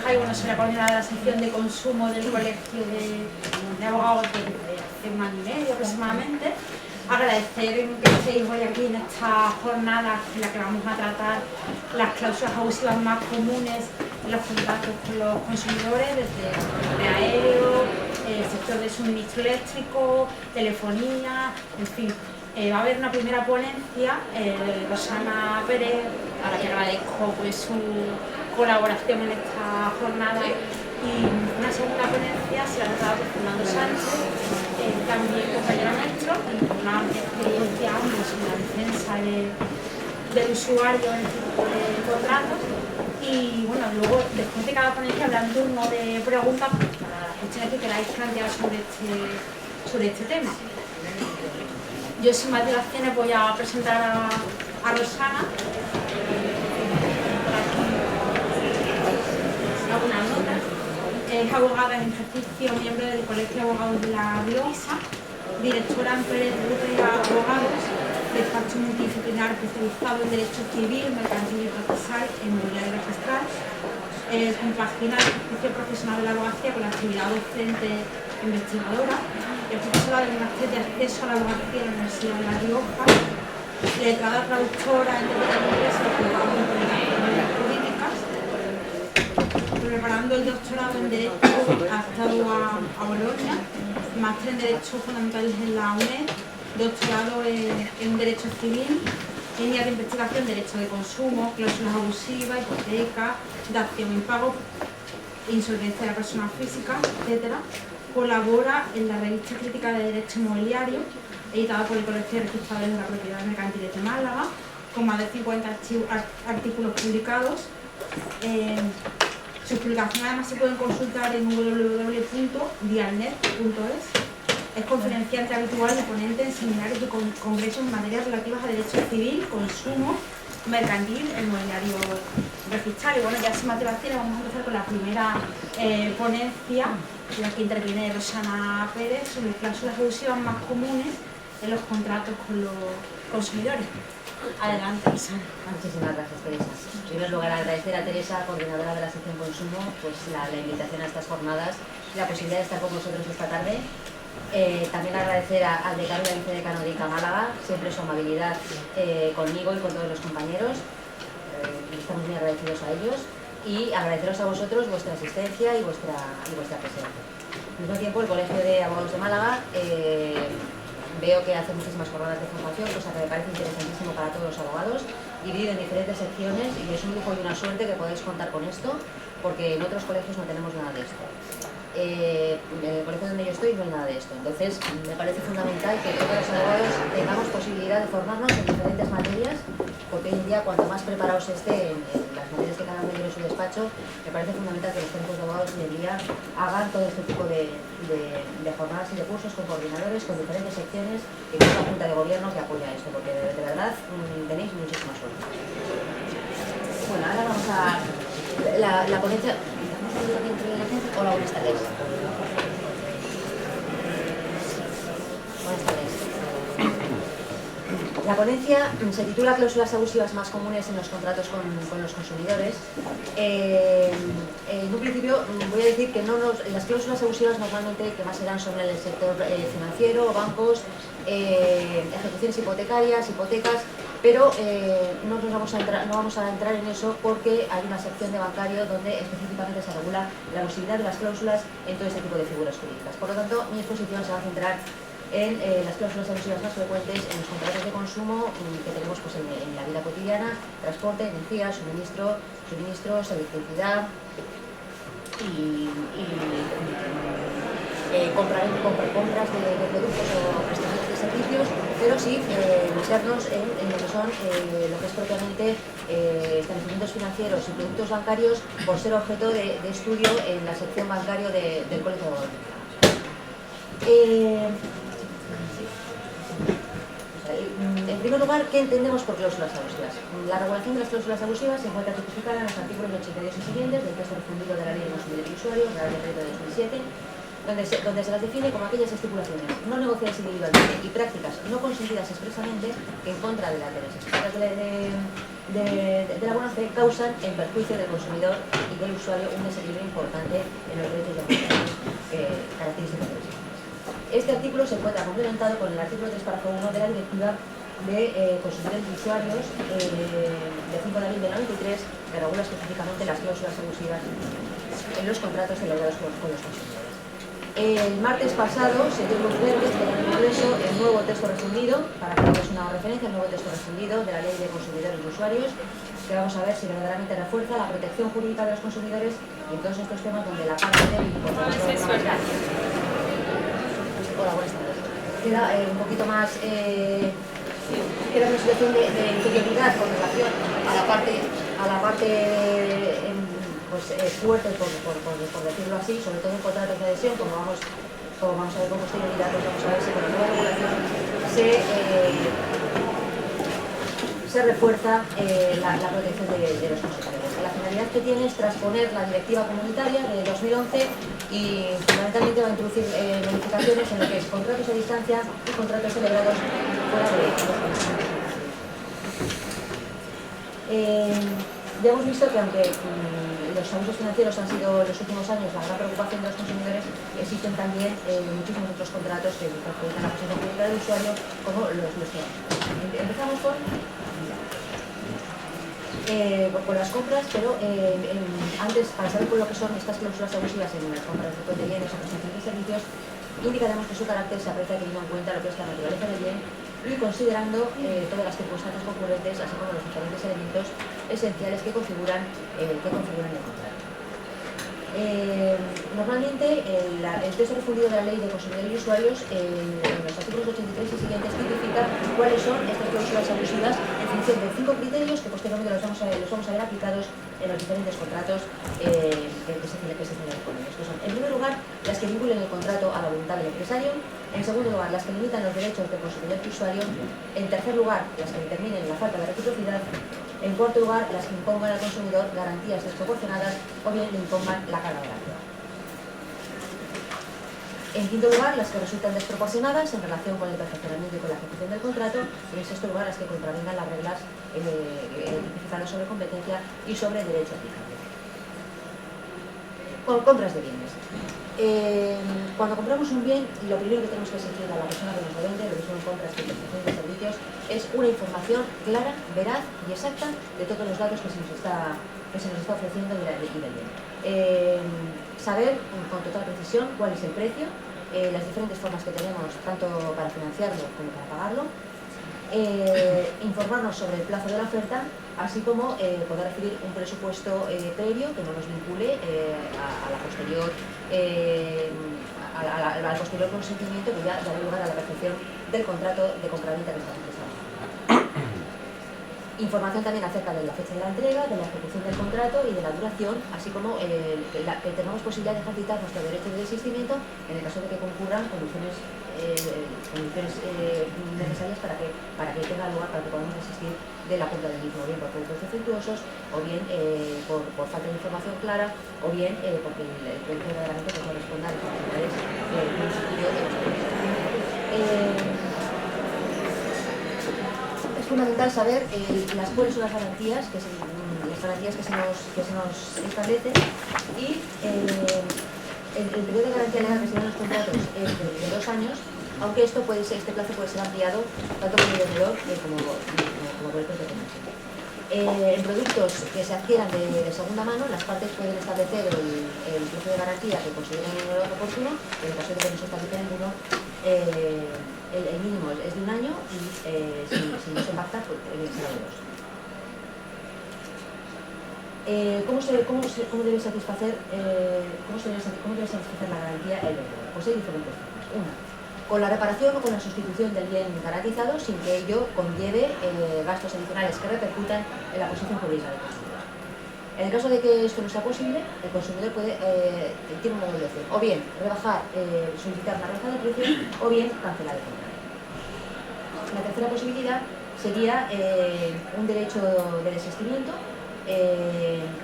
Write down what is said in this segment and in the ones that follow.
Borja y bueno, soy la coordinadora de la sección de consumo del Colegio de Abogados de un año y medio aproximadamente. Agradecer que estéis hoy aquí en esta jornada en la que vamos a tratar las cláusulas abusivas más comunes en los contratos con los consumidores, desde el aéreo, el sector del suministro eléctrico, telefonía, en fin. Va a haber una primera ponencia de Rosana Pérez, a la que agradezco pues, su colaboración en esta jornada, y una segunda ponencia se la ha tratado por Fernando Sánchez, también compañero nuestro, con una amplia experiencia en la defensa del usuario en este tipo de contratos. Y bueno, luego después de cada ponencia habrá un turno de preguntas para las cuestiones que queráis plantear sobre este tema. Yo sin más dilaciones voy a presentar a Rosana. Algunas notas. Es abogada en ejercicio, miembro del Colegio de Abogados de La Rioja, directora en Pérez Rivera Abogados, despacho multidisciplinar especializado en Derecho Civil, Mercantil y Procesal, en Mobiliario Registral. Compagina el ejercicio profesional de la abogacía con la actividad docente investigadora. Es profesora del Máster de Acceso a la Abogacía en la Universidad de La Rioja, letrada traductora en Derecho Inglés y juzgado en Políticas Jurídicas. Preparando el doctorado en Derecho, ha estado a Bolonia, máster en Derecho Fundamentales en la UNED, doctorado en Derecho Civil, línea de investigación, Derecho de Consumo, cláusulas abusivas, hipoteca, dación en pago, insolvencia de la persona física, etc. Colabora en la revista Crítica de Derecho Inmobiliario, editada por el Colegio de Registradores de la Propiedad Mercantil de Málaga, con más de 50 artículos publicados. Sus publicaciones además se pueden consultar en www.dialnet.es. Es conferenciante habitual y ponente en seminarios y congresos en materias relativas a derecho civil, consumo, mercantil, el inmobiliario registral. Y bueno, ya sin más dilaciones vamos a empezar con la primera ponencia, en la que interviene Rosana Pérez, sobre cláusulas abusivas más comunes en los contratos con los consumidores. Adelante, Rosana. Muchísimas gracias, Teresa. En primer lugar, agradecer a Teresa, coordinadora de la sección Consumo, pues la invitación a estas jornadas y la posibilidad de estar con vosotros esta tarde. También agradecer al decano y al vicedecano de ICA Málaga, siempre su amabilidad conmigo y con todos los compañeros. Estamos muy agradecidos a ellos, y agradeceros a vosotros vuestra asistencia y vuestra presencia. Al mismo tiempo, el Colegio de Abogados de Málaga veo que hace muchísimas jornadas de formación, cosa que me parece interesantísimo para todos los abogados, dividido en diferentes secciones, y es un lujo y una suerte que podéis contar con esto, porque en otros colegios no tenemos nada de esto. En el colegio donde yo estoy no hay nada de esto, entonces me parece fundamental que todos los abogados tengamos posibilidad de formarnos en diferentes materias, porque hoy en día cuanto más preparados estén en las materias que cada uno tiene en su despacho, me parece fundamental que los centros de abogados hoy en día hagan todo este tipo de jornadas y de cursos con coordinadores, con diferentes secciones y con una junta de gobierno que apoya esto, porque de verdad tenéis muchísima suerte. Bueno, ahora vamos a la ponencia. Hola, buenas tardes. Buenas tardes. La ponencia se titula Cláusulas abusivas más comunes en los contratos con los consumidores. En un principio voy a decir que las cláusulas abusivas normalmente que más se dan son en el sector financiero, bancos, ejecuciones hipotecarias, hipotecas, pero no vamos a entrar en eso porque hay una sección de bancario donde específicamente se regula la posibilidad de las cláusulas en todo este tipo de figuras jurídicas. Por lo tanto, mi exposición se va a centrar en las cláusulas abusivas más frecuentes en los contratos de consumo que tenemos pues, en la vida cotidiana: transporte, energía, suministros, electricidad y compras de productos o prestaciones de servicios, pero sí meternos en lo que son lo que es propiamente establecimientos financieros y productos bancarios, por ser objeto de estudio en la sección bancario del Colegio de Abogados. En primer lugar, ¿qué entendemos por cláusulas abusivas? La regulación de las cláusulas abusivas se encuentra tipificada en los artículos 82 y siguientes del texto refundido de la Ley de Consumidor y Usuario, Real Decreto de 2007, donde se las define como aquellas estipulaciones no negociadas individualmente y prácticas no consentidas expresamente que en contra de las exigencias de la buena fe causan en perjuicio del consumidor y del usuario un desequilibrio importante en los derechos democráticos característicos de los sistemas. Este artículo se encuentra complementado con el artículo 3, párrafo 1 de la Directiva de consumidores y usuarios de 5 de abril de 93, que regula específicamente las cláusulas abusivas en los contratos celebrados con los consumidores. El martes pasado se dio luz verde en el Congreso el nuevo texto refundido, para que hagamos una referencia, el nuevo texto refundido de la Ley de Consumidores y Usuarios, que vamos a ver si verdaderamente refuerza la protección jurídica de los consumidores y en todos estos temas donde la parte debe incorporar de alguna manera. Hola, buenas tardes. Queda un poquito más... queda una situación de inferioridad con relación a la parte fuerte, por decirlo así, sobre todo en contratos de adhesión, como vamos a ver con posterioridad, pues vamos a ver si con la nueva regulación se refuerza la protección de los consumidores. La finalidad que tiene es transponer la directiva comunitaria de 2011 y fundamentalmente va a introducir modificaciones en lo que es contratos a distancia y contratos celebrados fuera de los consumidores. Ya hemos visto que aunque los abusos financieros han sido en los últimos años la gran preocupación de los consumidores, existen también muchísimos otros contratos que perjudican la posición jurídica del usuario, como los que empezamos con las compras, pero antes, para saber por lo que son estas cláusulas abusivas en las compras de bienes o prestaciones de servicios, indicaremos que su carácter se aprecia teniendo en cuenta lo que es la naturaleza del bien y considerando todas las circunstancias concurrentes, así como los diferentes elementos esenciales que configuran el contrato. Normalmente el texto refundido de la Ley de Consumidores y Usuarios en los artículos 83 y siguientes tipifica cuáles son estas cláusulas abusivas en función de 5 criterios que posteriormente los vamos a ver aplicados en los diferentes contratos que se celebran con ellos, que son, en primer lugar, las que vinculen el contrato a la voluntad del empresario; en segundo lugar, las que limitan los derechos del consumidor y usuario; en tercer lugar, las que determinen la falta de reciprocidad; en cuarto lugar, las que impongan al consumidor garantías desproporcionadas o bien le impongan la carga horaria. En quinto lugar, las que resultan desproporcionadas en relación con el perfeccionamiento y con la ejecución del contrato; y en sexto lugar, las que contravengan las reglas tipificadas sobre competencia y sobre derecho aplicable. Con compras de bienes. Cuando compramos un bien, lo primero que tenemos que exigir a la persona que nos lo vende, lo mismo en compras que en prestación de servicios, es una información clara, veraz y exacta de todos los datos que se nos está ofreciendo y del bien. Saber con total precisión cuál es el precio, las diferentes formas que tenemos tanto para financiarlo como para pagarlo, informarnos sobre el plazo de la oferta, así como poder recibir un presupuesto previo que no nos vincule al posterior consentimiento, que ya dará lugar a la percepción del contrato de compraventa que estamos realizando. Información también acerca de la fecha de la entrega, de la ejecución del contrato y de la duración, así como que tengamos posibilidad de ejercitar nuestro derecho de desistimiento en el caso de que concurran condiciones necesarias para que tenga lugar, para que podamos desistir de la compra del mismo, bien por productos defectuosos, o bien por falta de información clara, o bien porque el producto verdaderamente no corresponda a las necesidades de un sitio. Es fundamental saber cuáles son las garantías que se nos establecen, y el periodo de garantía legal que se dan los contratos es de 2 años, aunque este plazo puede ser ampliado tanto por el vendedor como por el propio comercio. En productos que se adquieran de segunda mano, las partes pueden establecer el plazo de garantía que consideren oportuno. En el caso de que no se establezca ninguno, el mínimo es de 1 año y si no se pacta, pues será de 2. ¿Cómo debe satisfacer la garantía el vendedor? Pues hay diferentes formas. Una, con la reparación o con la sustitución del bien garantizado, sin que ello conlleve gastos adicionales que repercutan en la posición jurídica del consumidor. En el caso de que esto no sea posible, el consumidor tiene una doble opción: o bien solicitar una rebaja de precio, o bien cancelar el contrato. La tercera posibilidad sería un derecho de desistimiento,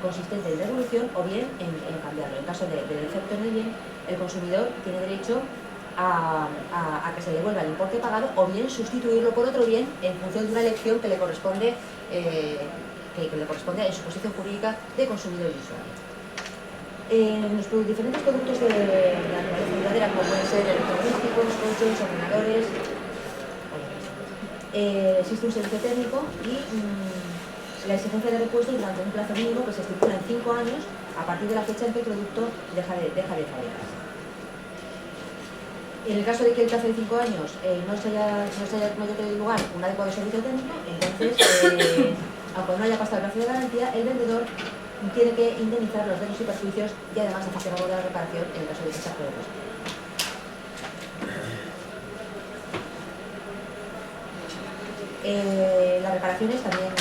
consistente en devolución o bien en cambiarlo. En caso del defecto en el bien, el consumidor tiene derecho a que se devuelva el importe pagado o bien sustituirlo por otro bien en función de una elección que le corresponde en su posición jurídica de consumidor y usuario. En los diferentes productos de la naturaleza duradera, como pueden ser electrodomésticos, colchones, ordenadores, existe un servicio técnico y la exigencia de repuesto durante un plazo mínimo que se estipula en 5 años a partir de la fecha en que el producto deja de fabricarse. En el caso de que el plazo de 5 años no haya tenido lugar un adecuado servicio técnico, entonces, aunque no haya pasado el plazo de garantía, el vendedor tiene que indemnizar los daños y perjuicios y además hacer cargo de la reparación en el caso de que sea provechoso. Las reparaciones también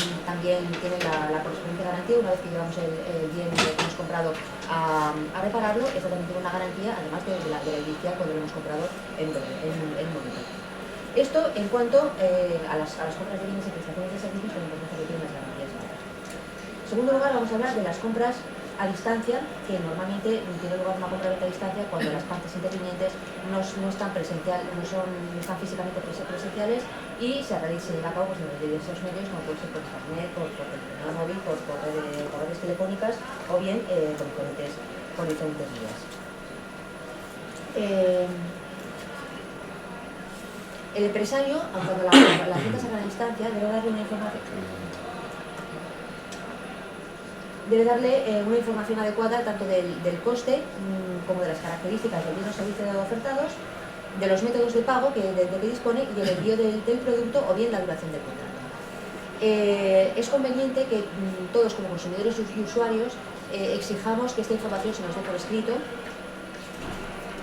tienen la correspondiente garantía. Una vez que llevamos el bien que hemos comprado a repararlo, esto también tiene una garantía, además de la inicial cuando lo hemos comprado en momento. Esto en cuanto a las compras de bienes y prestaciones de servicios con la importancia que tienen las garantías. En segundo lugar, vamos a hablar de las compras a distancia, que normalmente tiene lugar una compra-venta a distancia cuando las partes intervinientes no están físicamente presenciales y se lleva a cabo pues, en diversos medios, como puede ser por internet, por teléfono móvil, por redes telefónicas o bien por diferentes vías. El empresario, cuando las ventas se hagan a distancia, debe darle una información adecuada tanto del coste como de las características del bien o servicio ofertados, de los métodos de pago de que dispone y el envío del producto o bien la duración del contrato. Es conveniente que todos como consumidores y usuarios exijamos que esta información se nos dé por escrito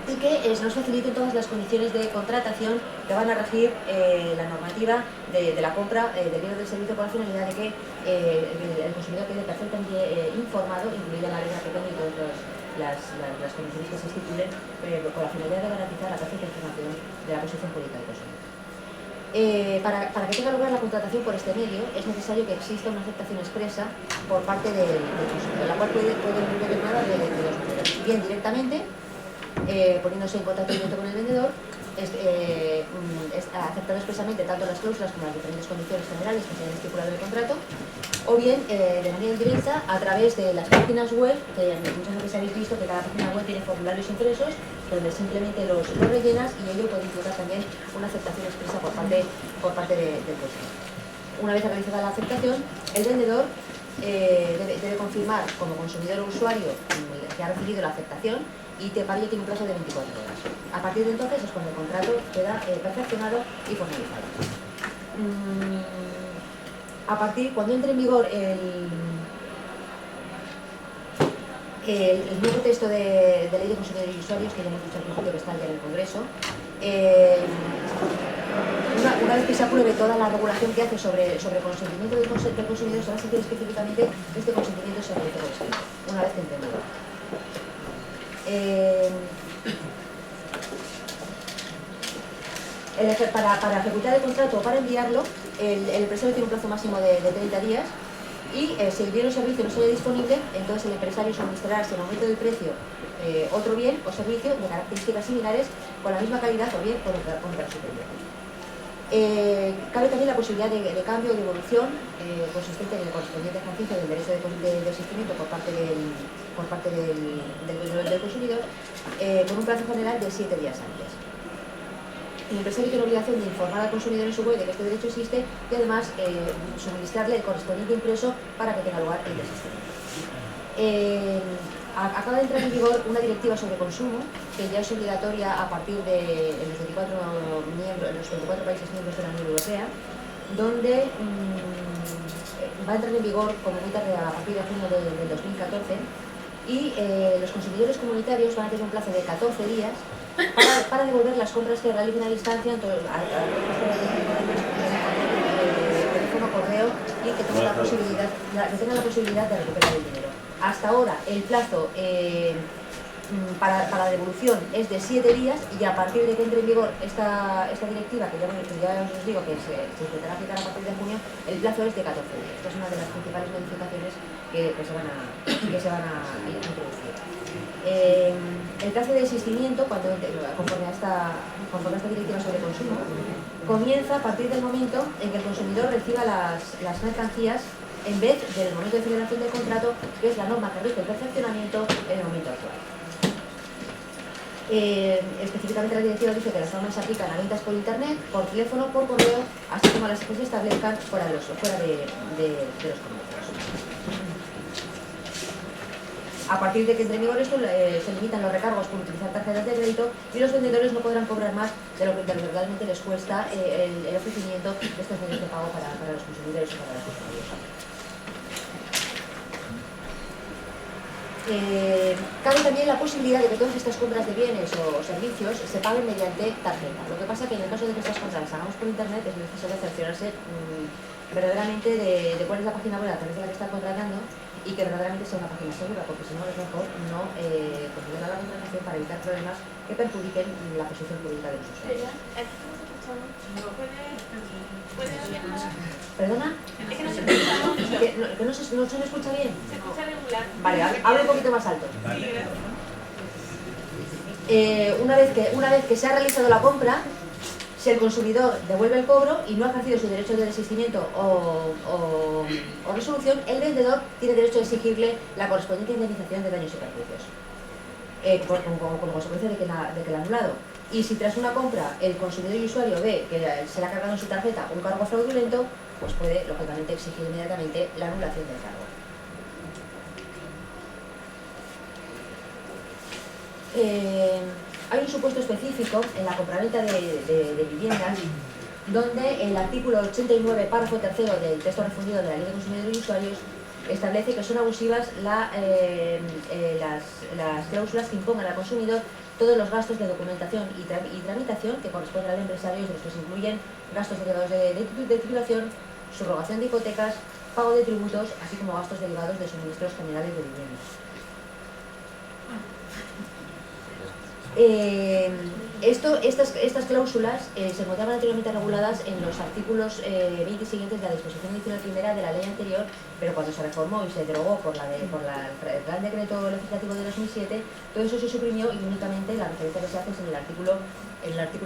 y que se nos faciliten todas las condiciones de contratación que van a regir la normativa de la compra del bien o del servicio con la finalidad de que el consumidor quede perfectamente informado, incluida la letra pequeña y todas las condiciones que se estipulen con la finalidad de garantizar la perfecta información de la posición jurídica del consumidor. Para que tenga lugar la contratación por este medio es necesario que exista una aceptación expresa por parte del consumidor, la cual puede venir determinada de dos maneras, bien directamente, poniéndose en contacto directo con el vendedor, aceptando expresamente tanto las cláusulas como las diferentes condiciones generales que se hayan estipulado en el contrato, o bien de manera indirecta a través de las páginas web, que muchas veces habéis visto que cada página web tiene formularios impresos donde simplemente los rellenas y ello puede implicar también una aceptación expresa por parte del consumidor. Una vez realizada la aceptación, el vendedor debe confirmar como consumidor o usuario que ha recibido la aceptación y para ello tiene un plazo de 24 horas. A partir de entonces es cuando el contrato queda perfeccionado y formalizado. Cuando entre en vigor el nuevo texto de Ley de Consumidores y Usuarios, que ya hemos dicho al principio que está ya en el Congreso, una vez que se apruebe toda la regulación que hace sobre consentimiento del consumidor, se va a sentir específicamente que este consentimiento se realice por escrito, una vez que entre en vigor. Para ejecutar el contrato o para enviarlo, el empresario tiene un plazo máximo de 30 días y si el bien o servicio no sale disponible, entonces el empresario suministrará sin aumento del precio otro bien o servicio de características similares con la misma calidad o bien con otra superior. Cabe también la posibilidad de cambio o de evolución consistente en el correspondiente ejercicio del derecho de asistimiento por parte del consumidor con un plazo general de 7 días antes. El empresario tiene la obligación de informar al consumidor en su web de que este derecho existe y además suministrarle el correspondiente impreso para que tenga lugar el desistimiento. Acaba de entrar en vigor una directiva sobre consumo que ya es obligatoria a partir de los 24 países miembros de la Unión Europea, donde va a entrar en vigor como muy tarde a partir de junio del 2014 y los consumidores comunitarios van a tener un plazo de 14 días para devolver las compras que realicen a distancia, teléfono, correo y que tengan la posibilidad de recuperar el dinero. Hasta ahora el plazo para la devolución es de 7 días y a partir de que entre en vigor esta directiva, que ya os digo que se intentará aplicar a partir de junio, el plazo es de 14 días. Esta es una de las principales modificaciones que se van a introducir. El plazo de desistimiento, conforme a esta directiva sobre consumo, comienza a partir del momento en que el consumidor reciba las mercancías en vez del momento de celebración del contrato, que es la norma que rige el perfeccionamiento en el momento actual. Específicamente la directiva dice que las normas se aplican a ventas por internet, por teléfono, por correo, así como a las que se establezcan fuera de los comercios. A partir de que entre en vigor esto, se limitan los recargos por utilizar tarjetas de crédito y los vendedores no podrán cobrar más de lo que realmente les cuesta el ofrecimiento de estos medios de pago para los consumidores o para los usuarios. Cabe también la posibilidad de que todas estas compras de bienes o servicios se paguen mediante tarjeta. Lo que pasa es que en el caso de que estas compras las hagamos por internet es necesario cerciorarse verdaderamente de cuál es la página web a través de la que está contratando y que verdaderamente sea una página segura, porque si no es mejor no proceder a la contratación para evitar problemas que perjudiquen la posición jurídica de los usuarios. ¿Perdona? Es que no se escucha, ¿no? ¿Que no se me escucha bien? Se escucha regular. Vale, hablo un poquito más alto. Sí, gracias. Una vez que se ha realizado la compra, si el consumidor devuelve el cobro y no ha ejercido su derecho de desistimiento o resolución, el vendedor tiene derecho a exigirle la correspondiente indemnización de daños y perjuicios como consecuencia de que la ha anulado. Y si tras una compra el consumidor y usuario ve que se le ha cargado en su tarjeta un cargo fraudulento, pues puede, lógicamente, exigir inmediatamente la anulación del cargo. Hay un supuesto específico en la compraventa de viviendas donde el artículo 89, párrafo 3º del texto refundido de la Ley de Consumidores y Usuarios establece que son abusivas las cláusulas que impongan al consumidor todos los gastos de documentación y tramitación que corresponden al empresario, de los que se incluyen gastos derivados de titulación, subrogación de hipotecas, pago de tributos, así como gastos derivados de suministros generales de vivienda. Estas cláusulas se encontraban anteriormente reguladas en los artículos 20 y siguientes de la disposición adicional primera de la ley anterior, pero cuando se reformó y se derogó por el Real Decreto Legislativo de 2007, todo eso se suprimió y únicamente la referencia que se hace es en el artículo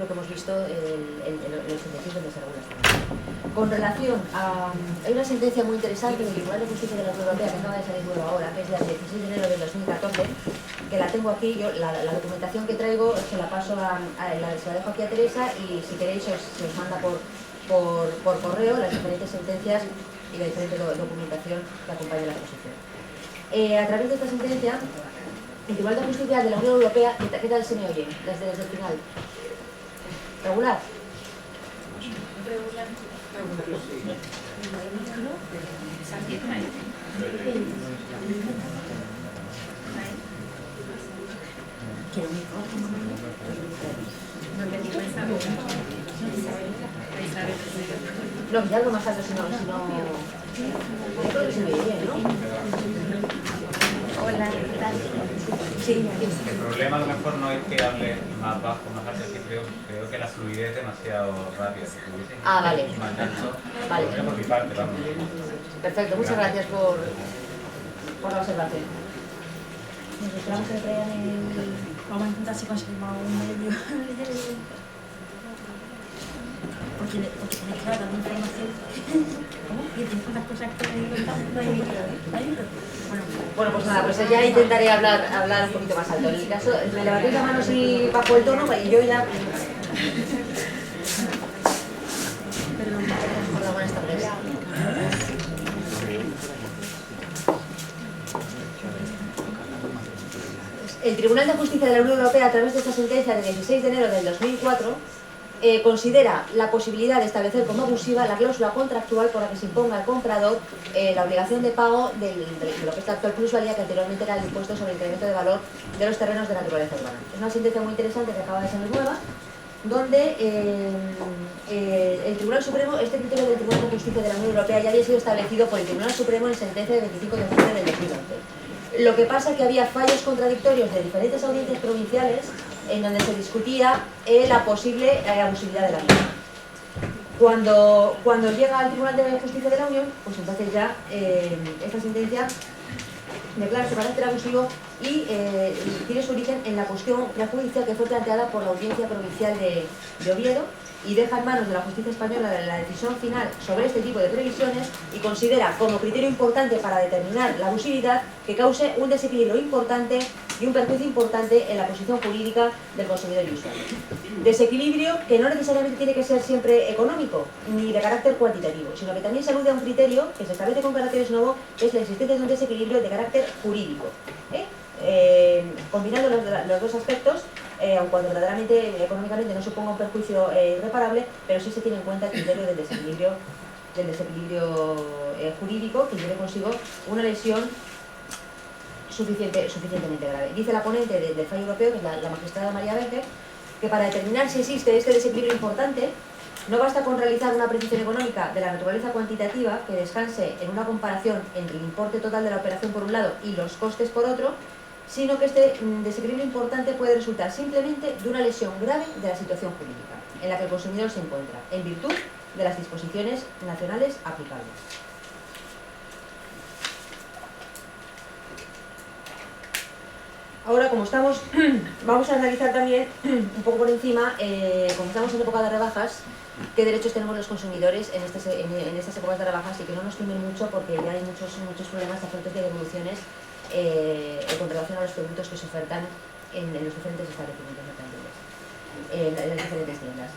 que hemos visto, el 86, donde se regula esta ley. Con relación a... hay una sentencia muy interesante del Tribunal de Justicia de la Unión Europea que acaba de salir nueva ahora, que es la del 16 de enero del 2014, que la tengo aquí. Yo la documentación que traigo se la paso se la dejo aquí a Teresa, y si queréis se os manda por correo las diferentes sentencias y la diferente documentación que acompaña la exposición. A través de esta sentencia, el Tribunal de Justicia de la Unión Europea, ¿qué tal se me oye desde el final? ¿Regular? Regular. No, ya algo más alto, si no... Yo creo que se me oye bien, ¿no? Hola, ¿qué tal? Sí. El problema a lo mejor no es que hable más bajo, más alto, es que creo que la fluidez es demasiado rápida. Si tuviese Vale. más alto, Vale. por mi parte, vamos. Perfecto, muchas gracias por la observación. Nos esperamos que me traigan el... Vamos a intentar si conseguimos un medio. Porque tenéis que dar tanta información. ¿Cómo? Y tienes tantas cosas que me contar. No hay micro, ¿eh? ¿No hay micro? Bueno, pues nada, pues ya intentaré hablar un poquito más alto. En el caso, me levantéis la mano si bajo el tono y yo ya... Perdón. Hola, buenas tardes. El Tribunal de Justicia de la Unión Europea, a través de esta sentencia del 16 de enero del 2004, considera la posibilidad de establecer como abusiva la cláusula contractual por la que se imponga al comprador la obligación de pago de lo que es la actual plusvalía, que anteriormente era el impuesto sobre el incremento de valor de los terrenos de naturaleza urbana. Es una sentencia muy interesante que acaba de salir nueva, donde el Tribunal Supremo, este criterio del Tribunal de Justicia de la Unión Europea ya había sido establecido por el Tribunal Supremo en sentencia del 25 de octubre del 2011. Lo que pasa es que había fallos contradictorios de diferentes audiencias provinciales en donde se discutía la posible abusividad de la misma. Cuando llega al Tribunal de Justicia de la Unión, pues entonces ya esta sentencia declara su carácter abusivo y tiene su origen en la cuestión prejudicial que fue planteada por la Audiencia Provincial de Oviedo, y deja en manos de la justicia española la decisión final sobre este tipo de previsiones, y considera como criterio importante para determinar la abusividad que cause un desequilibrio importante y un perjuicio importante en la posición jurídica del consumidor y usuario. Desequilibrio que no necesariamente tiene que ser siempre económico ni de carácter cuantitativo, sino que también se alude a un criterio que se establece con caracteres nuevos, que es la existencia de un desequilibrio de carácter jurídico. Combinando los dos aspectos, aun cuando verdaderamente económicamente no suponga un perjuicio irreparable, pero sí se tiene en cuenta el criterio del desequilibrio jurídico, que lleve consigo una lesión suficientemente grave. Dice la ponente del fallo europeo, que es la magistrada María Berger, que para determinar si existe este desequilibrio importante, no basta con realizar una precisión económica de la naturaleza cuantitativa que descanse en una comparación entre el importe total de la operación por un lado y los costes por otro, sino que este desequilibrio importante puede resultar simplemente de una lesión grave de la situación jurídica en la que el consumidor se encuentra, en virtud de las disposiciones nacionales aplicables. Ahora, como estamos, vamos a analizar también un poco por encima, como estamos en época de rebajas, qué derechos tenemos los consumidores en estas épocas de rebajas, y que no nos quemen mucho, porque ya hay muchos problemas a efectos de devoluciones con relación a los productos que se ofertan en los diferentes establecimientos mercantiles, en las diferentes tiendas.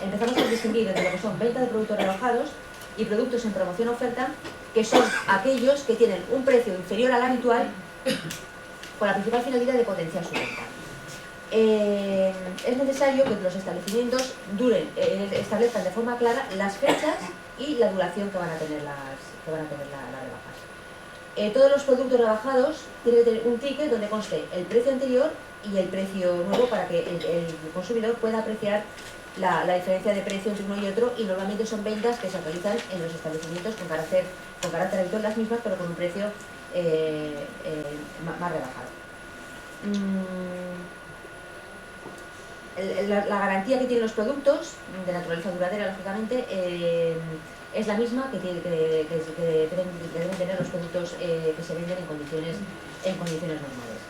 Empezamos a distinguir entre lo que son venta de productos rebajados y productos en promoción oferta, que son aquellos que tienen un precio inferior al habitual con la principal finalidad de potenciar su venta. Es necesario que los establecimientos establezcan de forma clara las fechas y la duración que van a tener las rebajas. Todos los productos rebajados tienen que tener un ticket donde conste el precio anterior y el precio nuevo, para que el consumidor pueda apreciar la diferencia de precio entre uno y otro, y normalmente son ventas que se realizan en los establecimientos con carácter habitual las mismas, pero con un precio más rebajado. La garantía que tienen los productos, de naturaleza duradera, lógicamente, es la misma que deben tener los productos que se venden en condiciones normales.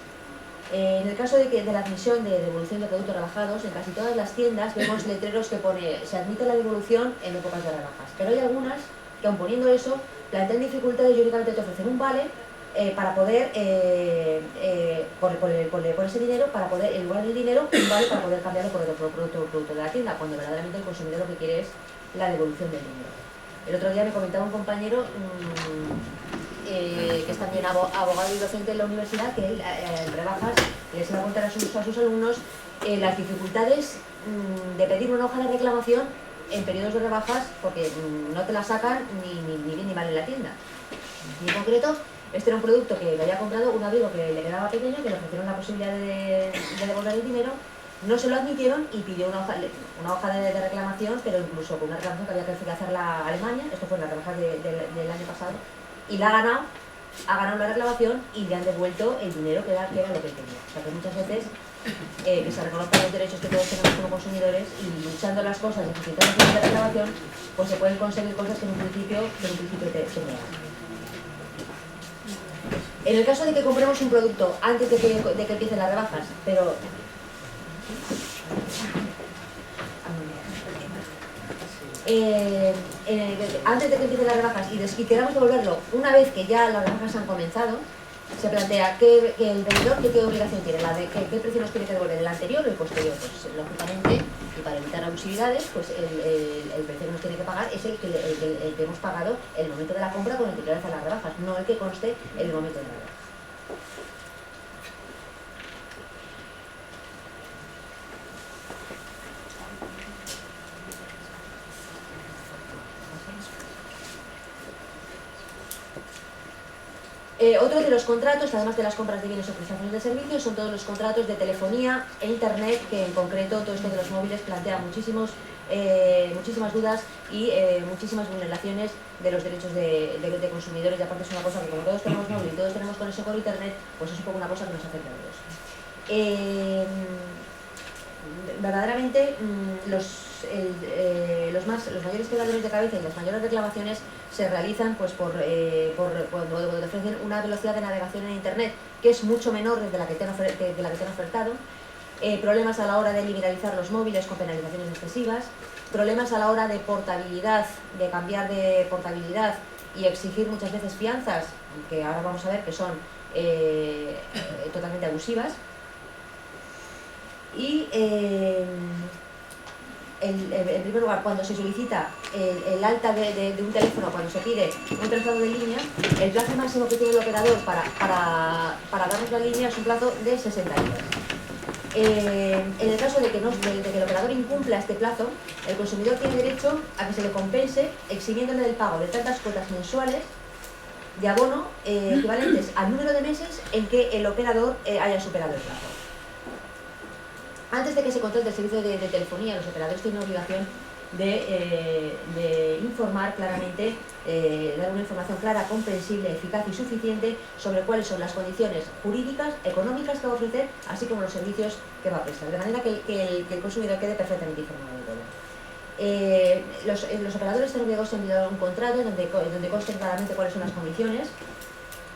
En el caso de la admisión de devolución de productos rebajados, en casi todas las tiendas vemos letreros que pone se admite la devolución en épocas de rebajas, pero hay algunas que, aun poniendo eso, plantean dificultades y únicamente te ofrecen un vale para poder, por ese dinero, para poder, en lugar del dinero, un vale para poder cambiarlo por otro producto de la tienda, cuando verdaderamente el consumidor lo que quiere es la devolución del dinero. El otro día me comentaba un compañero que es también abogado y docente en la universidad, que él en rebajas les va a contar a sus alumnos las dificultades de pedir una hoja de reclamación en periodos de rebajas, porque no te la sacan ni bien ni mal en la tienda. Y en concreto, este era un producto que le había comprado un amigo que le quedaba pequeño, que le ofrecieron la posibilidad de devolver el dinero. No se lo admitieron y pidió una hoja de reclamación, pero incluso con una reclamación que había que hacerla a Alemania. Esto fue en la rebaja del año pasado, y la ha ganado la reclamación y le han devuelto el dinero que era lo que él tenía. O sea que muchas veces que se reconozcan los derechos que todos tenemos como consumidores, y luchando las cosas y ejercitando la reclamación, pues se pueden conseguir cosas que en un principio te niegan. En el caso de que compremos un producto antes de que empiecen las rebajas, pero antes de que empiecen las rebajas y queramos devolverlo una vez que ya las rebajas han comenzado, se plantea que el vendedor qué obligación tiene, qué precio nos tiene que devolver, el anterior o el posterior. Pues lógicamente, y para evitar abusividades, pues el precio que nos tiene que pagar es el que hemos pagado en el momento de la compra con el que realizan las rebajas, no el que conste en el momento de la rebaja. Otro de los contratos, además de las compras de bienes o prestaciones de servicios, son todos los contratos de telefonía e internet, que en concreto todo esto de los móviles plantea muchísimas dudas y muchísimas vulneraciones de los derechos de consumidores, y aparte es una cosa que, como todos tenemos móvil y todos tenemos conexión con internet, pues es un poco una cosa que nos afecta a todos. Verdaderamente los mayores quebradores de cabeza y las mayores reclamaciones se realizan pues cuando te ofrecen una velocidad de navegación en internet que es mucho menor de la que te han ofertado, problemas a la hora de liberalizar los móviles con penalizaciones excesivas, problemas a la hora de portabilidad, de cambiar de portabilidad y exigir muchas veces fianzas, que ahora vamos a ver que son totalmente abusivas. Y en primer lugar, cuando se solicita el alta de un teléfono, cuando se pide un traslado de línea, el plazo máximo que tiene el operador para darnos la línea es un plazo de 60 días. En el caso de que el operador incumpla este plazo, el consumidor tiene derecho a que se le compense eximiéndole del pago de tantas cuotas mensuales de abono equivalentes al número de meses en que el operador haya superado el plazo. Antes de que se contrate el servicio de telefonía, los operadores tienen obligación de informar claramente, dar una información clara, comprensible, eficaz y suficiente sobre cuáles son las condiciones jurídicas, económicas que va a ofrecer, así como los servicios que va a prestar, de manera que el consumidor quede perfectamente informado de todo. Los operadores están obligados a enviar un contrato donde consten claramente cuáles son las condiciones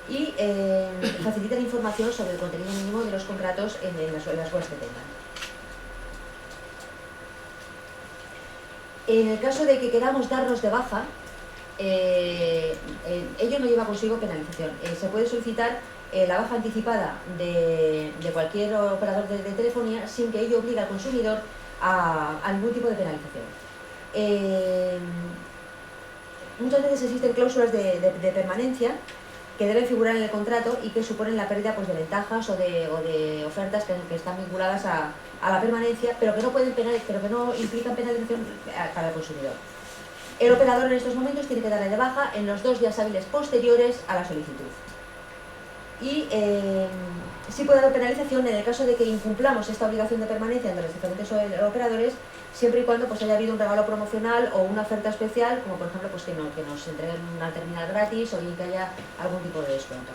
y facilitan información sobre el contenido mínimo de los contratos en las webs que tengan. En el caso de que queramos darnos de baja, ello no lleva consigo penalización. Se puede solicitar la baja anticipada de cualquier operador de telefonía sin que ello obligue al consumidor a ningún tipo de penalización. Muchas veces existen cláusulas de permanencia que deben figurar en el contrato y que suponen la pérdida pues, de ventajas o de ofertas que están vinculadas a la permanencia, pero que no implican penalización para el consumidor. El operador en estos momentos tiene que darle de baja en los 2 días hábiles posteriores a la solicitud. Y sí puede haber penalización en el caso de que incumplamos esta obligación de permanencia entre los diferentes operadores, siempre y cuando pues, haya habido un regalo promocional o una oferta especial, como por ejemplo pues, que nos entreguen una terminal gratis o bien que haya algún tipo de descuento.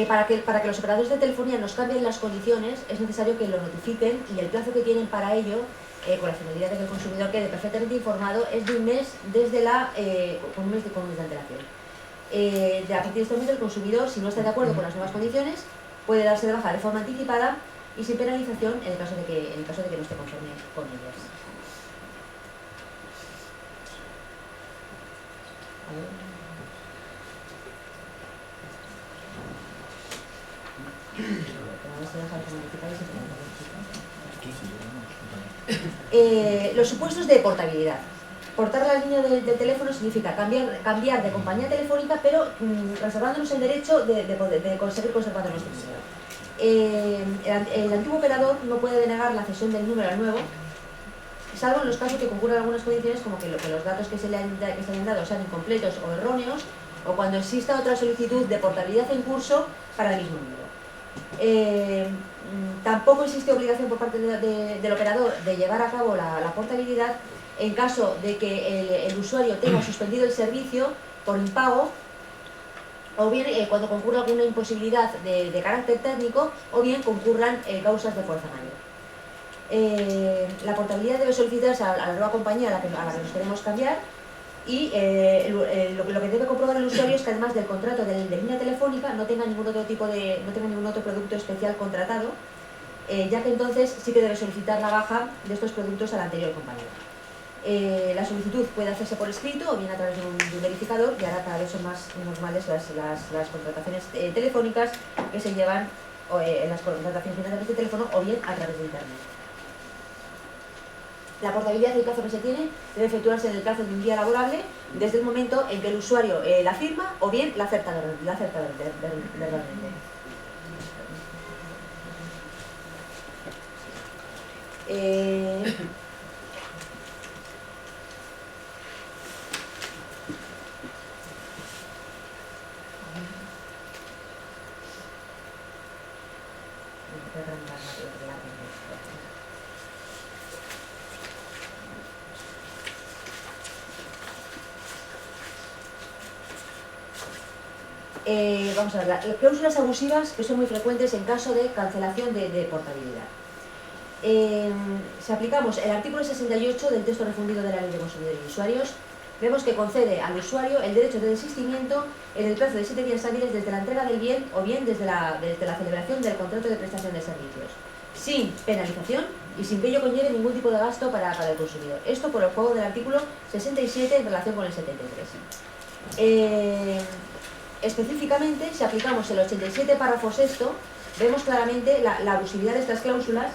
Para que los operadores de telefonía nos cambien las condiciones, es necesario que lo notifiquen y el plazo que tienen para ello, con la finalidad de que el consumidor quede perfectamente informado, es de un mes con un mes de antelación. A partir de este momento el consumidor, si no está de acuerdo con las nuevas condiciones, puede darse de baja de forma anticipada y sin penalización en el caso de que no esté conforme con ellas. Los supuestos de portabilidad. Portar la línea del teléfono significa cambiar de compañía telefónica, pero reservándonos el derecho de conseguir conservando nuestro número. El antiguo operador no puede denegar la cesión del número al nuevo, salvo en los casos que concurran algunas condiciones como que los datos que se le han dado sean incompletos o erróneos, o cuando exista otra solicitud de portabilidad en curso para el mismo número. Tampoco existe obligación por parte del operador de llevar a cabo la portabilidad en caso de que el usuario tenga suspendido el servicio por impago, o bien cuando concurra alguna imposibilidad de carácter técnico, o bien concurran causas de fuerza mayor. La portabilidad debe solicitarse a la nueva compañía a la que nos queremos cambiar, y lo que debe comprobar el usuario es que además del contrato de línea telefónica no tenga ningún otro producto especial contratado, ya que entonces sí que debe solicitar la baja de estos productos a la anterior compañía. La solicitud puede hacerse por escrito o bien a través de un verificador, y ahora cada vez son más normales las contrataciones telefónicas que se llevan en las contrataciones a través de teléfono o bien a través de internet. La portabilidad del plazo que se tiene debe efectuarse en el plazo de un día laborable desde el momento en que el usuario la firma o bien la acepta verbalmente. Vamos a ver, las cláusulas abusivas que son muy frecuentes en caso de cancelación de portabilidad. Si aplicamos el artículo 68 del texto refundido de la Ley de Consumidores y Usuarios, vemos que concede al usuario el derecho de desistimiento en el plazo de 7 días hábiles desde la entrega del bien o bien desde la celebración del contrato de prestación de servicios, sin penalización y sin que ello conlleve ningún tipo de gasto para el consumidor. Esto por el juego del artículo 67 en relación con el 73. Específicamente, si aplicamos el 87 párrafo sexto, vemos claramente la abusividad de estas cláusulas,